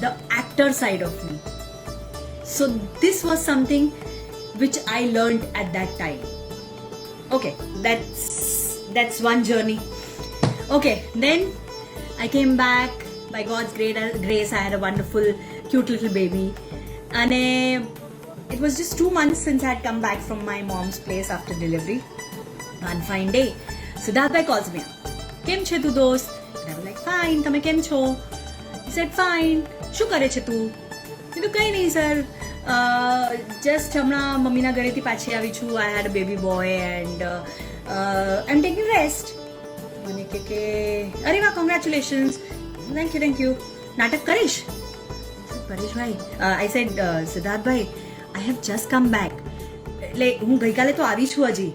the actor side of me. So this was something which I learned at that time. Okay, that's one journey. Okay, then I came back. By God's grace, I had a wonderful cute little baby, and it was just 2 months since I had come back from my mom's place after delivery. One fine day, Siddharth calls me up. Kem che tu dost? And I was like, fine. Tame kem cho? He said, fine. Shu kare che tu? I said, kai nahi sir. Just hamna mummy na gare thi pache avi chu. I had a baby boy and I'm taking rest. મને કે અરે વાહ congratulations, thank you, નાટક કરીશ? પરેશભાઈ, I said સિદ્ધાર્થભાઈ, I have just come back, એટલે હું ગઈકાલે તો આવી છું હજી.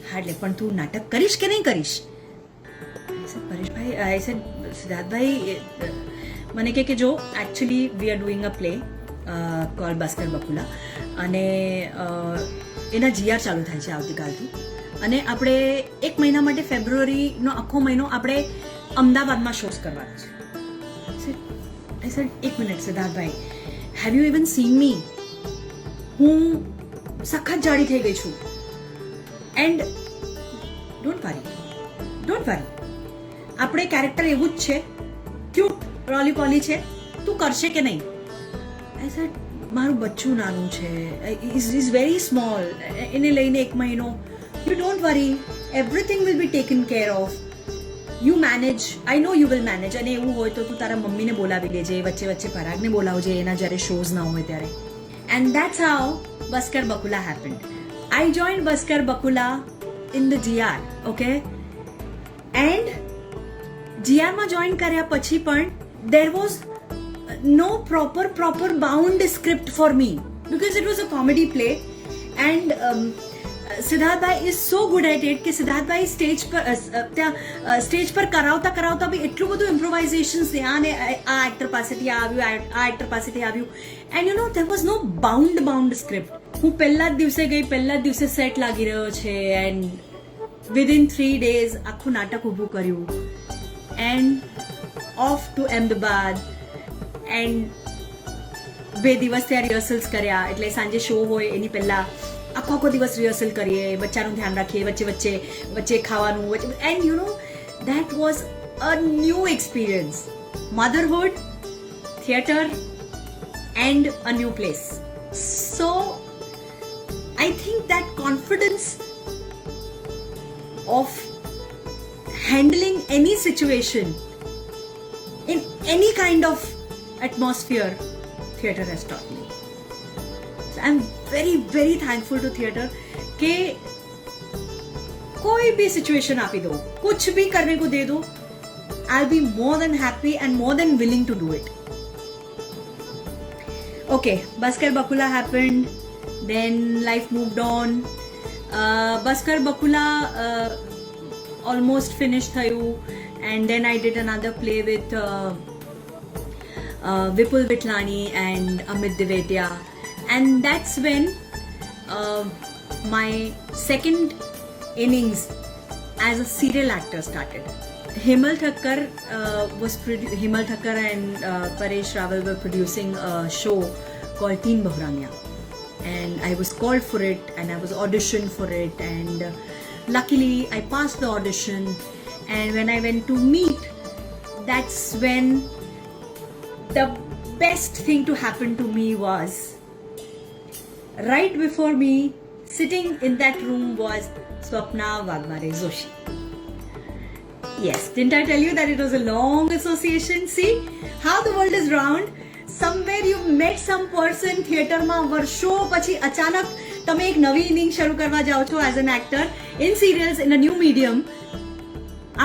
હા એટલે પણ તું નાટક કરીશ કે નહીં કરીશ? પરેશભાઈ, આઈ સેડ સિદ્ધાર્થભાઈ, મને કે જો actually we are doing a play call Baskar Bakula, અને એના જીઆર ચાલુ થાય છે આવતીકાલથી, અને આપણે 1 મહિના માટે ફેબ્રુઆરીનો આખો મહિનો આપણે અમદાવાદમાં શોઝ કરવાના છે. આઈ સેડ 1 મિનિટ સિદ્ધાર્થભાઈ, have you even seen me? હું સખત જાડી થઈ ગઈ છું. એન્ડ ડોન્ટ વરી, આપણે કેરેક્ટર એવું જ છે, ક્યુટ રોલી પોલી છે, તું કરશે કે નહીં? આઈ સેડ મારું બચ્ચું નાનું છે, ઇઝ વેરી સ્મોલ, એને લઈને 1 મહિનો, you don't worry, everything will be taken care of, you manage, I know you will manage. અને એવું હોય તો તું તારા મમ્મીને બોલાવી લેજે, વચ્ચે વચ્ચે પરાગને બોલાવજે એના જ્યારે શોઝ ના હોય ત્યારે. And that's how Baskar Bakula happened. I joined Baskar Bakula in the GR, okay? And GRમાં જોઈન કર્યા પછી પણ there was no proper bound script for me because it was a comedy play, and Siddharth Bhai is so good at it કે Siddharth Bhai stage પર કરાવતા બી એટલું બધું improvisations થયા, અને આ એક્ટર પાસેથી આવ્યું, આ એક્ટર પાસેથી આવ્યું, and you know there was no bound script. હું પહેલા જ દિવસે સેટ લાગી રહ્યો છે, and within 3 days આખું નાટક ઊભું કર્યું, and off to Ahmedabad, and 2 દિવસ ત્યાં રિહર્સલ્સ કર્યા, એટલે સાંજે શો હોય એની પહેલા આખો દિવસ રિહર્સલ કરીએ, બચ્ચાનું ધ્યાન રાખીએ, વચ્ચે ખાવાનું, and you know that was a new experience. Motherhood, theatre, and a new place. So I think that confidence of handling any situation in any kind of atmosphere, theatre has taught me. So I'm very thankful to theatre कि कोई भी situation आपी दो, कुछ भी करने को दे दो, I'll be more than happy and more than willing to do it. Okay, Baskar Bakula happened, then life moved on. Baskar Bakula almost finished thayu, and then I did another play with Vipul Vitlani and Amit Divetia, and that's when my second innings as a serial actor started. Himal Thakkar and Paresh Rawal were producing a show called Teen Bahuraniya, and I was called for it, and I was auditioned for it, and luckily I passed the audition. And when I went to meet, that's when the best thing to happen to me was, right before me, sitting in that room was Swapna Wagmare Joshi. Yes, didn't I tell you that it was a long association? See how the world is round. Somewhere you met some person theatre માં વર્ષો પછી અચાનક તમે એક નવી inning શરૂ કરવા જાઓ છો as an actor in serials in a new medium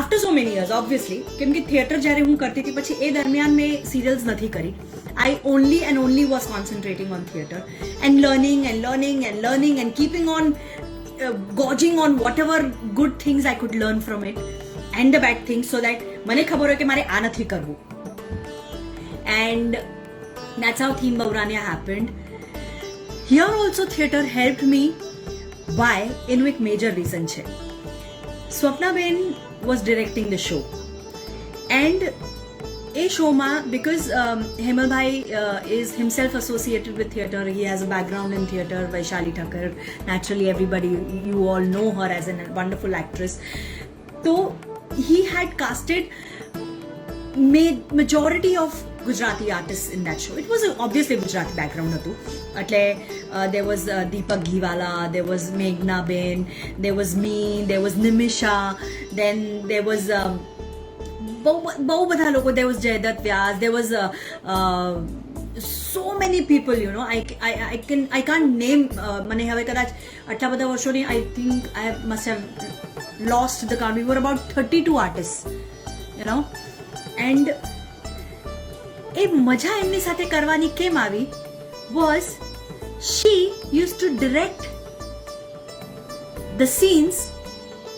after so many years, obviously. કેમ કે થિયેટર જ્યારે હું કરતી હતી પછી એ દરમિયાન મેં સિરિયલ્સ નથી કરી. I only was concentrating on theatre and learning and keeping on gorging on whatever good things I could learn from it and the bad things, so that મને ખબર હોય કે મારે આ નથી કરવું. And that's how Teen Bahuraniya happened. Here also theatre helped me. Why? એનું એક major reason છે. Swapna Ben was directing the show, and a show ma, because Hemal Bhai is himself associated with theatre, he has a background in theatre. Vaishali Thakkar, naturally everybody, you all know her as a wonderful actress. So he had casted majority of Gujarati artists in that show. It was obviously Gujarati background હતું, એટલે there was Deepak Ghiwala, there was Meghna Ben, there was me, there was Nimisha, then there was બહુ બધા લોકો, there was Jaydat Vyas, there was so many people, you know. I can't name. મને હવે કદાચ આટલા બધા વર્ષોની I think I must have lost the count. We were about 32 artists, you know. And એ મજા એમની સાથે કરવાની કેમ આવી was she used to direct the scenes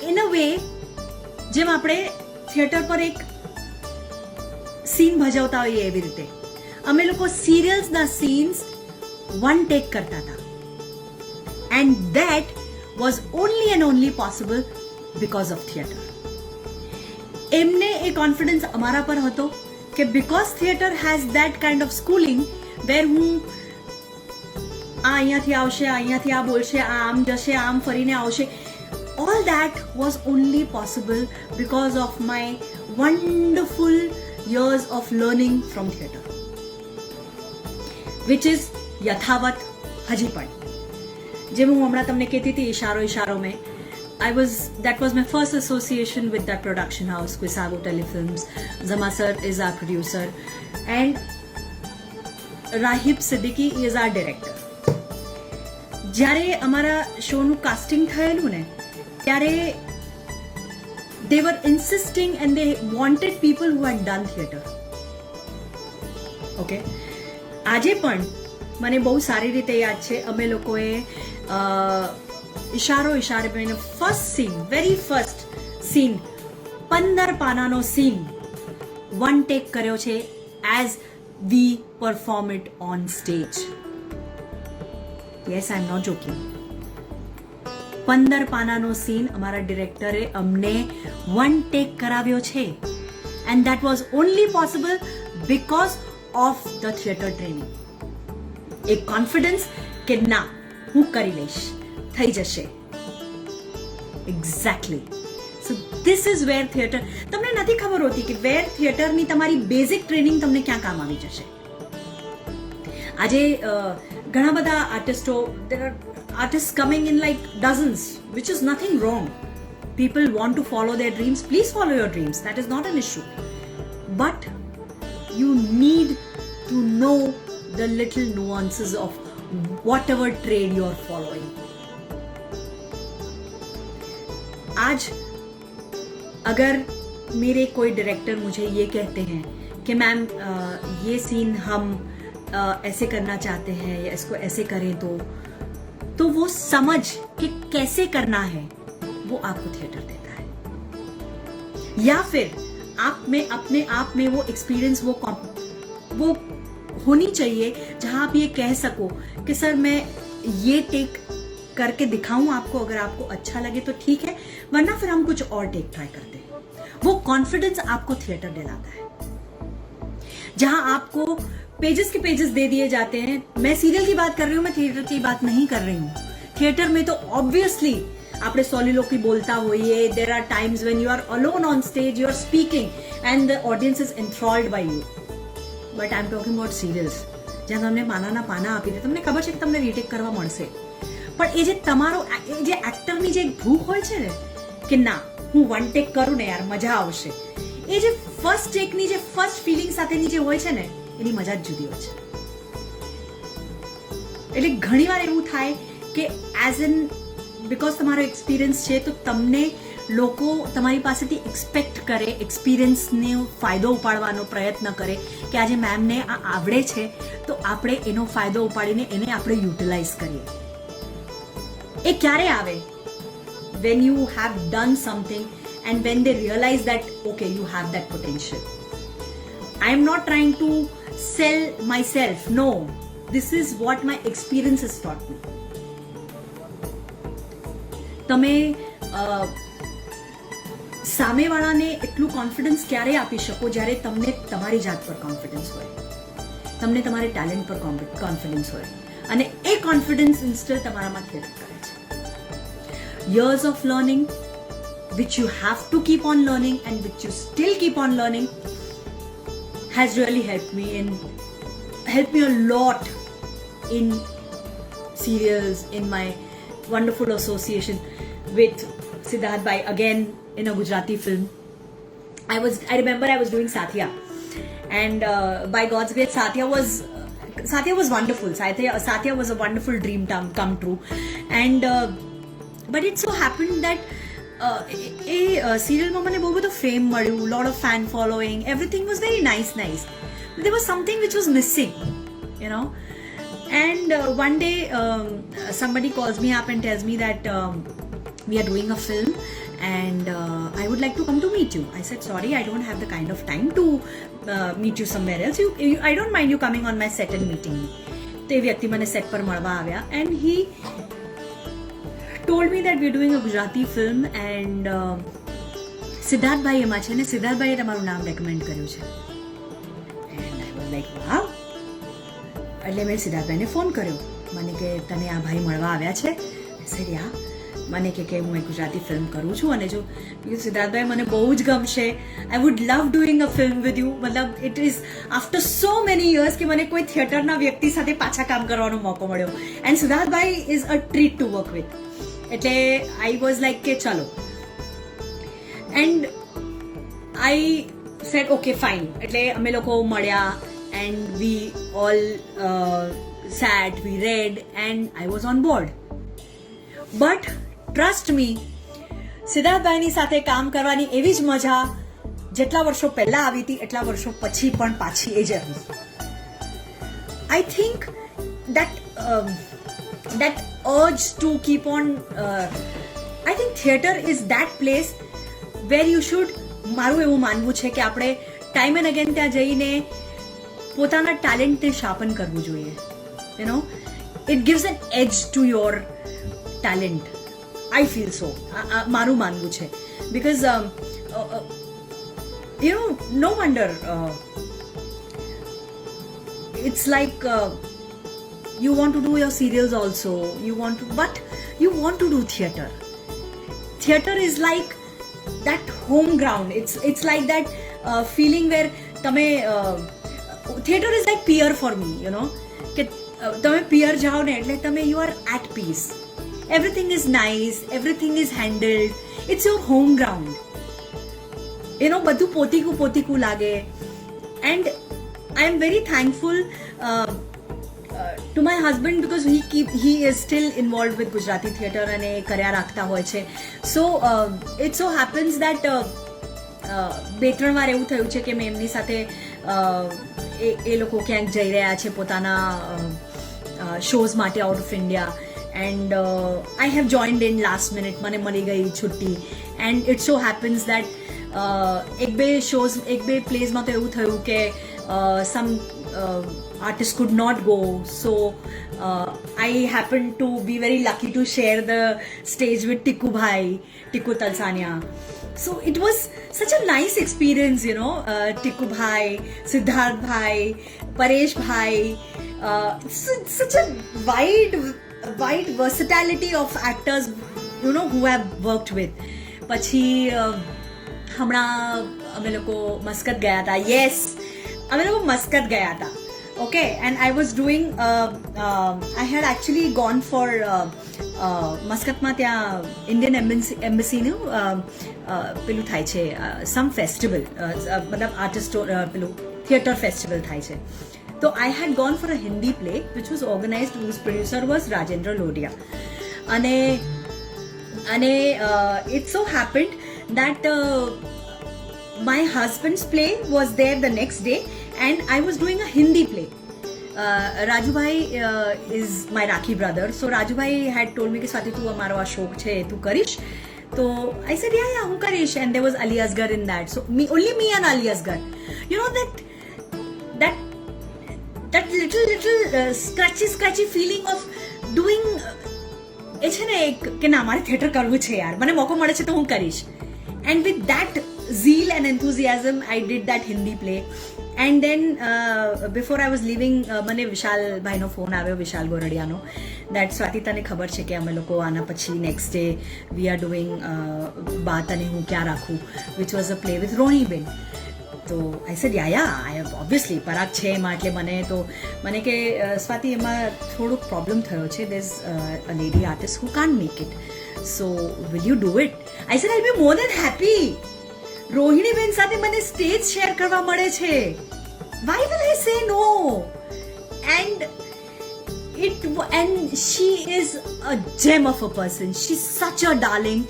in a way જેમ આપણે થિયેટર પર એક સીન ભજવતા હોઈએ એવી રીતે અમે લોકો સિરિયલ્સના સીન્સ વન ટેક કરતા હતા and that was only and only possible because of theatre. એમને એ કોન્ફિડન્સ અમારા પર હતો કે because theatre has that kind of schooling where હું આ અહીંયાથી આવશે આ અહીંયાથી આ બોલશે આ આમ જશે આમ ફરીને આવશે, all that was only possible because of my wonderful years of learning from theatre, which is યથાવત હજી પણ. જેમ હું હમણાં તમને કહેતી હતી ઇશારો ઇશારો મેં that was my first association with that production house, Quisago Telefilms. Zama sir is our producer and Rahib Siddiqui is our director. જ્યારે અમારા શોનું કાસ્ટિંગ થયેલું ને ત્યારે they were insisting and they wanted people who had done theatre. Okay, આજે પણ મને બહુ સારી રીતે યાદ છે અમે લોકોએ ઇશારો ઇશારે મેં first scene very first scene 15 પાનાનો સીન વન ટેક કર્યો છે as we perform it on stage. Yes I am not joking. 15 પાનાનો સીન અમારા ડિરેક્ટરે અમને વન ટેક કરાવ્યો છે and that was only possible because of the theatre training. એક કોન્ફિડન્સ કે ના હું કરી લઈશ થઈ જશે. Exactly. So this is where theatre તમને નથી ખબર હોતી કે વેર થિયેટરની તમારી બેઝિક ટ્રેનિંગ તમને ક્યાં કામ આવી જશે. આજે ઘણા બધા આર્ટિસ્ટો there are artists coming in like dozens, which is nothing wrong. People want to follow their dreams, please follow your dreams, that is not an issue, but you need to know the little nuances of whatever trade you are following. आज अगर मेरे कोई director मुझे ये कहते हैं कि ma'am ये सीन हम ऐसे करना चाहते हैं या इसको ऐसे करें तो वो समझ कि कैसे करना है वो आपको थिएटर देता है. या फिर आप में अपने आप में वो एक्सपीरियंस वो होनी चाहिए जहां आप ये कह सको कि सर मैं ये टेक करके दिखाऊं आपको, अगर आपको अच्छा लगे तो ठीक है वरना फिर हम कुछ और टेक ट्राई करते हैं. वो कॉन्फिडेंस आपको थिएटर दिलाता है. जहां आपको पेजेस के पेजेस दे दिए जाते हैं. मैं सीरियल की बात कर रही हूँ, मैं थिएटर की बात नहीं कर रही हूँ. थिएटर में तो ऑब्वियसली આપણે સોલિલોક્વી બોલતા હોઈએ. there are times when you are alone on stage, you are speaking and the audience is enthralled by you. but I'm talking about serials જ્યાં તમને પાનાના પાના આપી દે, તમને ખબર છે કે તમને રીટેક કરવા મળશે, પણ એ જે તમારો જે એક્ટરની જે ભૂખ હોય છે ને કે ના હું વન ટેક કરું ને યાર મજા આવશે, એ જે ફર્સ્ટ ટેકની જે ફર્સ્ટ ફિલિંગ સાથેની જે હોય છે ને એની મજા જ જુદી હોય છે. એટલે ઘણીવાર એવું થાય કે એઝ એન બીકોઝ તમારો એક્સપિરિયન્સ છે તો તમને લોકો તમારી પાસેથી એક્સપેક્ટ કરે, એક્સપિરિયન્સને ફાયદો ઉપાડવાનો પ્રયત્ન કરે કે આજે મેમને આ આવડે છે તો આપણે એનો ફાયદો ઉપાડીને એને આપણે યુટિલાઇઝ કરીએ. એ ક્યારે આવે? when you have done something and when they realize that okay you have that potential. I am not trying to sell myself, no, this is what my experience has taught me. તમે સામેવાળાને એટલું confidence ક્યારે આપી શકો જ્યારે તમને તમારી જાત પર કોન્ફિડન્સ હોય, તમને તમારે ટેલેન્ટ પર કોન્ફિડન્સ હોય અને એ કોન્ફિડન્સ ઇન્સ્ટિલ તમારામાં થિયેટર કરે છે. years of learning which you have to keep on learning and which you still keep on learning has really helped me a lot in serials, in my wonderful association with Siddharth Bhai again in a Gujarati film. I remember I was doing Satya and by God's grace Satya was wonderful. Satya was a wonderful dream come true and but it so happened that એ સિરિયલમાં મને બહુ બધો fame મળ્યું, lot of fan following, everything was very nice. There was something which was missing, you know. And one day somebody calls me up and tells me that we are doing a film and I would like to come to meet you. I said, sorry, I don't have the kind of time to meet you somewhere else. I don't mind you coming on my set and meeting me. તો એ વ્યક્તિ મને set પર મળવા આવ્યા and he told me that we're doing a Gujarati film and સિદ્ધાર્થભાઈ એમાં છે ને સિદ્ધાર્થભાઈએ તમારું નામ રેકમેન્ડ કર્યું છે. And I was like, wow. એટલે મેં સિદ્ધાર્થભાઈને ફોન કર્યો, મને કે તને આ ભાઈ મળવા આવ્યા છે? સર યા. મને કે હું એક ગુજરાતી ફિલ્મ કરું છું અને જો સિદ્ધાર્થભાઈ મને બહુ જ ગમશે, I would love doing a film with you. મતલબ it is after so many years કે મને કોઈ થિયેટરના વ્યક્તિ સાથે પાછા કામ કરવાનો મોકો મળ્યો and Siddharthbhai is a treat to work with. એટલે આઈ વોઝ લાઈક કે ચલો. And I said okay fine. એટલે અમે લોકો મળ્યા and we all sat, we read and I was on board. But trust me, સિદ્ધાર્થભાઈની સાથે કામ કરવાની એવી જ મજા જેટલા વર્ષો પહેલા આવી હતી એટલા વર્ષો પછી પણ પાછી એ જ આવી. I think that urge to keep on I think theatre is that place where you should, મારું એવું માનવું છે કે આપણે ટાઈમ એન્ડ અગેન ત્યાં જઈને પોતાના ટેલેન્ટને શાર્પન કરવું જોઈએ. You know, it gives an edge to your talent. I feel so, મારું માનવું છે. Because you know, no wonder it's like you want to do your serials also, but you want to do theatre. Theatre is like that home ground. It's like that feeling where તમે theatre is like pier for me, you know, કે તમે પિયર જાઓ ને એટલે તમે you are at peace. Everything is nice, everything is handled. It's your home ground. You know, બધું પોતીકું લાગે. And I am very thankful to my husband because he is still involved with Gujarati theatre and એ કર્યા રાખતા હોય છે. So it so happens that બે ત્રણ વાર એવું થયું છે કે મેં એમની સાથે એ લોકો ક્યાંક જઈ રહ્યા છે પોતાના શોઝ માટે out of India and I have joined in last minute. મને મળી ગઈ છુટ્ટી and it so happens that એક બે પ્લેસમાં તો એવું થયું કે some artists could not go, so I happened to be very lucky to share the stage with Tikku Talsania. So it was such a nice experience, you know. Tikku bhai, Siddharth bhai, Paresh bhai, such a wide versatility of actors, you know, who I've worked with. પછી હમણાં અમે લોકો Muscat ગયા હતા. Yes, અમે લોકો Muscat ગયા હતા. Okay, and I was doing I had actually gone for મસ્કતમાં ત્યાં ઇન્ડિયન એમ્બસીનું પેલું થાય છે સમ ફેસ્ટિવલ, મતલબ આર્ટિસ્ટ પેલું થિયેટર ફેસ્ટિવલ થાય છે. તો I had gone for a Hindi play which was organized, whose producer was Rajendra Lodhia. અને it so happened that my husband's play was there the next day and I was doing a Hindi play. Raju bhai is my Rakhi brother, so Raju bhai had told me कि स्वाति तू हमारा आ शौक छे, तू करिश? तो I said yeah हूँ करिश. And there was Ali Asgar in that, so only me and Ali Asgar. You know that little scratchy feeling of doing એ છે ને કે ના મારે થિયેટર કરવું છે યાર, મને મોકો મળે છે તો હું કરીશ. And with that zeal and enthusiasm I did that Hindi play. And then before I was leaving મને વિશાલ ભાઈનો ફોન આવ્યો, વિશાલ ગોરડિયાનો, that સ્વાતિ તને ખબર છે કે અમે લોકો આના પછી next day we are doing Baat અને હું ક્યાં રાખું, which was a play with રોણીબેન. તો આઈ સેડ યા ઓબ્વિયસલી પરાગ છે એમાં. એટલે મને કે સ્વાતિ એમાં થોડુંક પ્રોબ્લેમ થયો છે, there is a lady artist who can't make it, so will you do it? I said I'll be more than happy. Rohiniben સાથે મને સ્ટેજ શેર કરવા મળે છે, why will I say no? And she is a gem of a person. She's such a darling.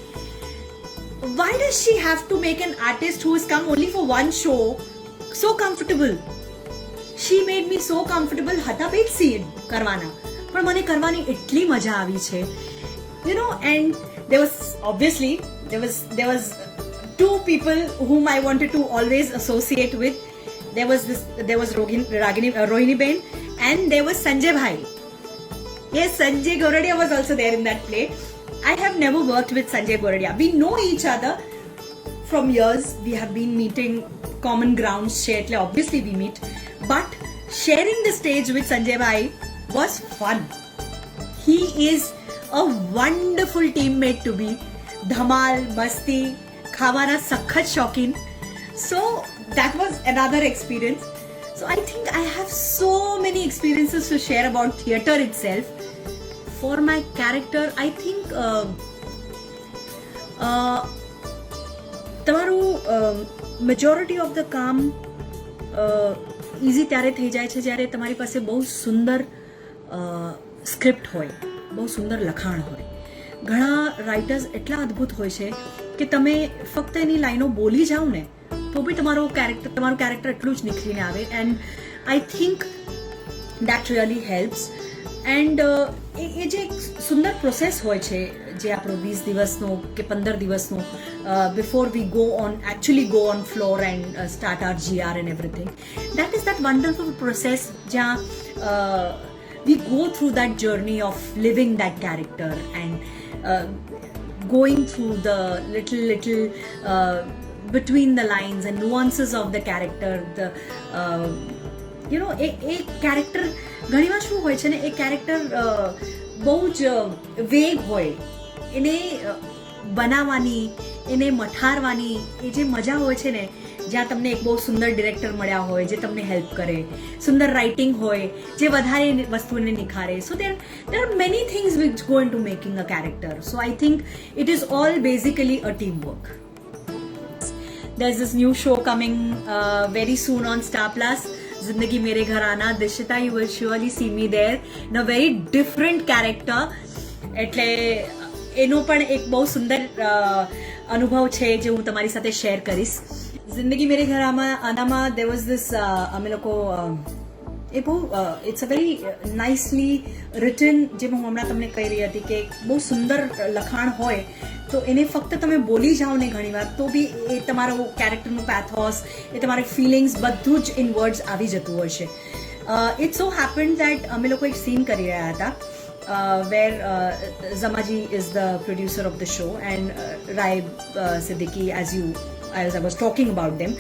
why does she have to make an artist who has come only for one show so comfortable? She made me so comfortable. હતા બે scene કરવાના, પણ મને કરવાની એટલી મજા આવી છે, you know. And there was obviously there was two people whom I wanted to always associate with. There was Rohini Ben, and there was Sanjay Bhai. Yes, Sanjay Goradia was also there in that play. I have never worked with Sanjay Goradia. We know each other from years. We have been meeting common grounds. Obviously we meet, but sharing the stage with Sanjay Bhai was fun. He is a wonderful teammate to be. Dhamal, masti, khavana sakhat shaukin. So that was another experience. So I think I have so many experiences to share about theatre itself. For my character, I think તમારું majority of the કામ easy ત્યારે થઈ જાય છે જ્યારે તમારી પાસે બહુ સુંદર સ્ક્રિપ્ટ હોય, બહુ સુંદર લખાણ હોય. ઘણા રાઇટર્સ એટલા અદ્ભુત હોય છે કે તમે ફક્ત એની લાઈનો બોલી જાઓ ને તો બી તમારું કેરેક્ટર એટલું જ નીકળીને આવે. And I think that really helps. And એ જે એક સુંદર પ્રોસેસ હોય છે જે આપણો 20 દિવસનો કે 15 દિવસનો before we actually go on floor and start our GR and everything, that is that wonderful process જ્યાં we go through that journey of living that character and going through the little between the lines and nuances of the character. The you know, A character ઘણીવાર શું હોય છે ને, એ character બહુ જ વેગ હોય, એને બનાવવાની, એને મઠારવાની એ જે મજા હોય છે ને, જ્યાં તમને એક બહુ સુંદર ડિરેક્ટર મળ્યા હોય જે તમને હેલ્પ કરે, સુંદર રાઇટિંગ હોય જે વધારે વસ્તુને નિખારે. સો there are many things which go into making a character. So I think it is all basically a teamwork. There's this new show coming very soon on Star Plus, Zindagi Mere Ghar Aana. Dishita, you will surely see me there in a very different character. એટલે એનો પણ એક બહુ સુંદર અનુભવ છે જે હું તમારી સાથે શેર કરીશ. જિંદગી મેરે ઘર આનામાં there was this અમે લોકો એ બહુ it's a very nicely written, જે હું હમણાં તમને કહી રહી હતી કે બહુ સુંદર લખાણ હોય તો એને ફક્ત તમે બોલી જાઓ ને ઘણીવાર તો બી એ તમારો કેરેક્ટરનું પેથોસ, એ તમારી ફિલિંગ્સ બધું જ ઇન વર્ડ્સ આવી જતું હોય છે. ઇટ સો હેપન દેટ અમે લોકો એક સીન કરી રહ્યા હતા where Zamaji is the producer of the show and Rai Siddiqui, as I was talking about them,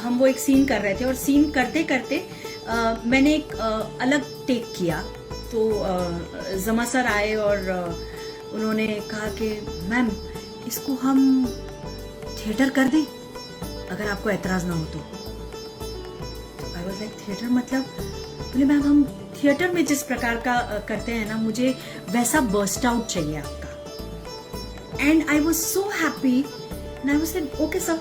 हम वो एक सीन कर रहे थे और सीन करते करते मैंने एक अलग टेक किया. तो जमा सर आए और उन्होंने कहा कि मैम इसको हम थिएटर कर दें अगर आपको एतराज़ ना हो तो. आई वाज लाइक थिएटर मतलब? बोले मैम हम थिएटर में जिस प्रकार का करते हैं ना, मुझे वैसा बर्स्ट आउट चाहिए आपका. And I was so happy and I was like okay sir.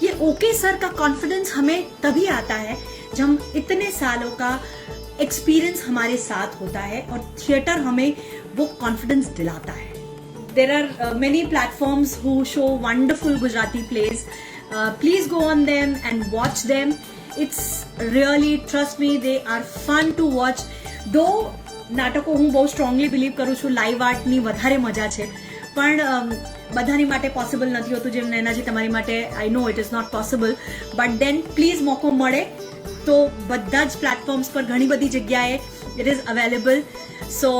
ये ओके सर का कॉन्फिडेंस हमें तभी आता है जब हम इतने सालों का एक्सपीरियंस हमारे साथ होता है और थिएटर हमें वो कॉन्फिडेंस दिलाता है. There are many platforms who show wonderful Gujarati plays. Please go on them and watch them. It's really, trust me, they are fun to watch. Though નાટકો હું બહુ સ્ટ્રોંગલી બિલીવ કરું છું લાઈવ આર્ટની વધારે મજા છે, પણ બધાની માટે પોસિબલ નથી હોતું. જેમ નૈનાજી તમારી માટે I know it is not possible, but then please મોકો મળે તો બધા જ પ્લેટફોર્મ્સ પર ઘણી બધી જગ્યાએ it is available. So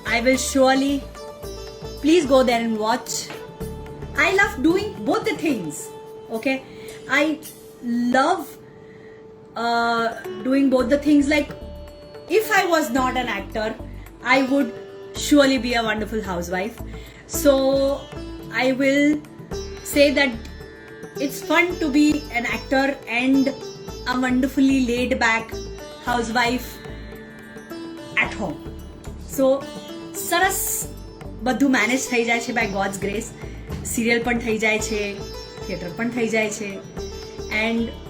I will surely please go there and watch. I love doing both the things. Okay, I love doing both the things. Like if I was not an actor, I would surely be a wonderful housewife. So I will say that it's fun to be an actor and a wonderfully laid back housewife at home. So સરસ બધું manage થઈ જાય છે by God's grace. Serial પણ થઈ જાય છે, theatre પણ થઈ જાય છે, and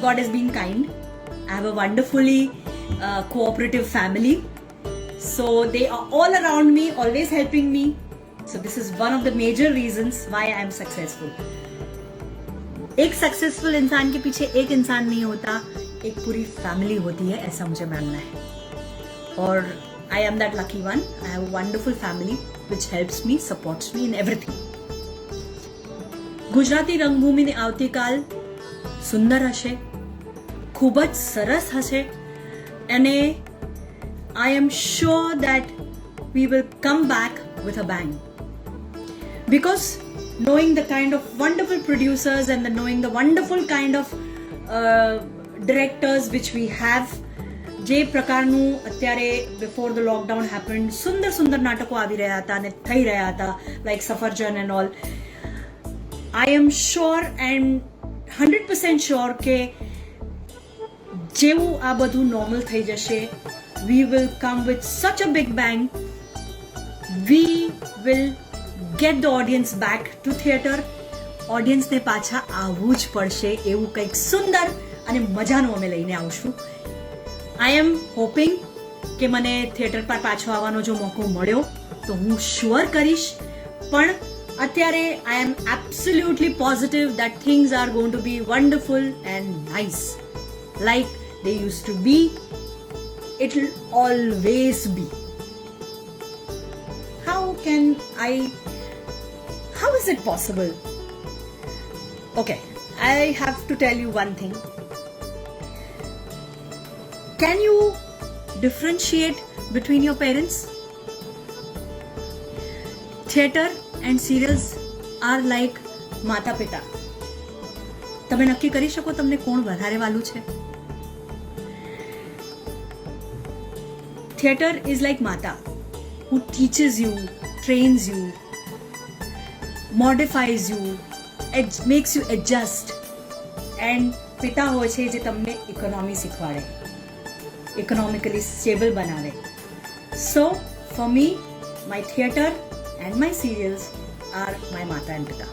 God has been kind. I have a wonderfully cooperative family. So they are all around me, always helping me. So this is one of the major reasons why I am successful. एक successful इंसान के पीछे एक इंसान नहीं होता, एक पूरी फैमिली होती है, ऐसा मुझे मानना है. और I am that lucky one. I have a wonderful family which helps me, supports me in everything. Gujarati રંગભૂમિની આવતીકાલ સુંદર હશે, ખૂબ જ સરસ હશે, અને I am sure that we will come back with a bang. Because knowing the kind of wonderful producers and knowing the wonderful kind of directors which we have, જે પ્રકારનું અત્યારે બિફોર ધ લોકડાઉન હેપન્ડ સુંદર સુંદર નાટકો આવી રહ્યા હતા અને થઈ રહ્યા હતા, લાઈક સફરજન and all. I am sure and 100% sure કે જેવું આ બધું નોર્મલ થઈ જશે, we will come with such a big bang. We will get the audience back to theatre. ઓડિયન્સને પાછા આવવું જ પડશે, એવું કંઈક સુંદર અને મજાનું અમે લઈને આવશું. I am hoping કે મને થિયેટર પર પાછો આવવાનો જો મોકો મળ્યો તો હું શ્યોર કરીશ. પણ અત્યારે I am absolutely positive that things are going to be wonderful and nice. Like they used to be, it will always be. How is it possible? Okay, I have to tell you one thing. Can you differentiate between your parents? Theatre and serials are like માતા પિતા. તમે નક્કી કરી શકો તમને કોણ વધારે વાલું છે? Theatre is like માતા, who teaches you, trains you, modifies you, makes you adjust. And પિતા હોય છે જે તમને ઇકોનોમી શીખવાડે, economically stable banave. So for me, my theatre and my serials are my mata and pita.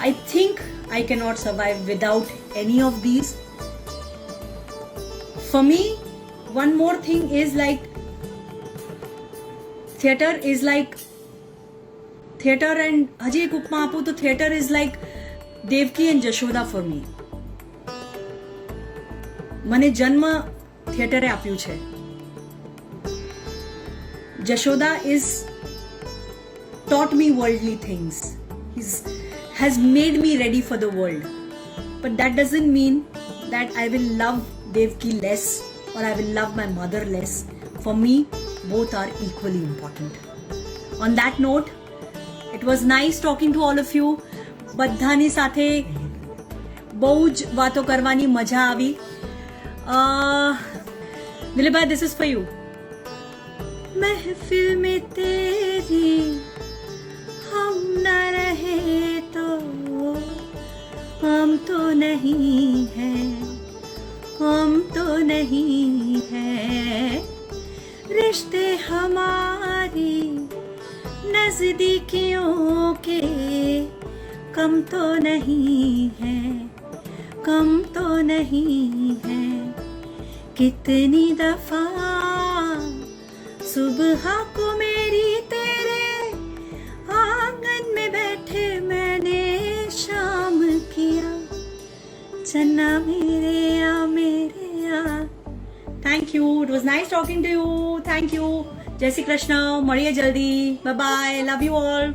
I think I cannot survive without any of these. For me, one more thing is like theatre and haji ek upma apu to theatre is like Devki and Jashoda for me. મને જન્મ થિયેટરે આપ્યું છે. Jashoda is taught me worldly things. He has made me ready for the world. But that doesn't mean that I will love Devki less or I will love my mother less. For me, both are equally important. On that note, it was nice talking to all of you. બધાની સાથે બહુ જ વાતો કરવાની મજા આવી. दिलीप भाई, this is for you. महफिल में तेरी हम न रहे तो हम तो नहीं हैं, हम तो नहीं हैं. रिश्ते हमारी नजदीकियों के कम तो नहीं हैं, कम तो नहीं है. कितनी दफा सुबह को मेरी तेरे आंगन में बैठे मैंने शाम किया. चन्ना मेरे आ. Thank you. It was nice talking to you. Thank you. जय श्री कृष्ण. મળીએ જલ્દી. Bye bye. Love you all.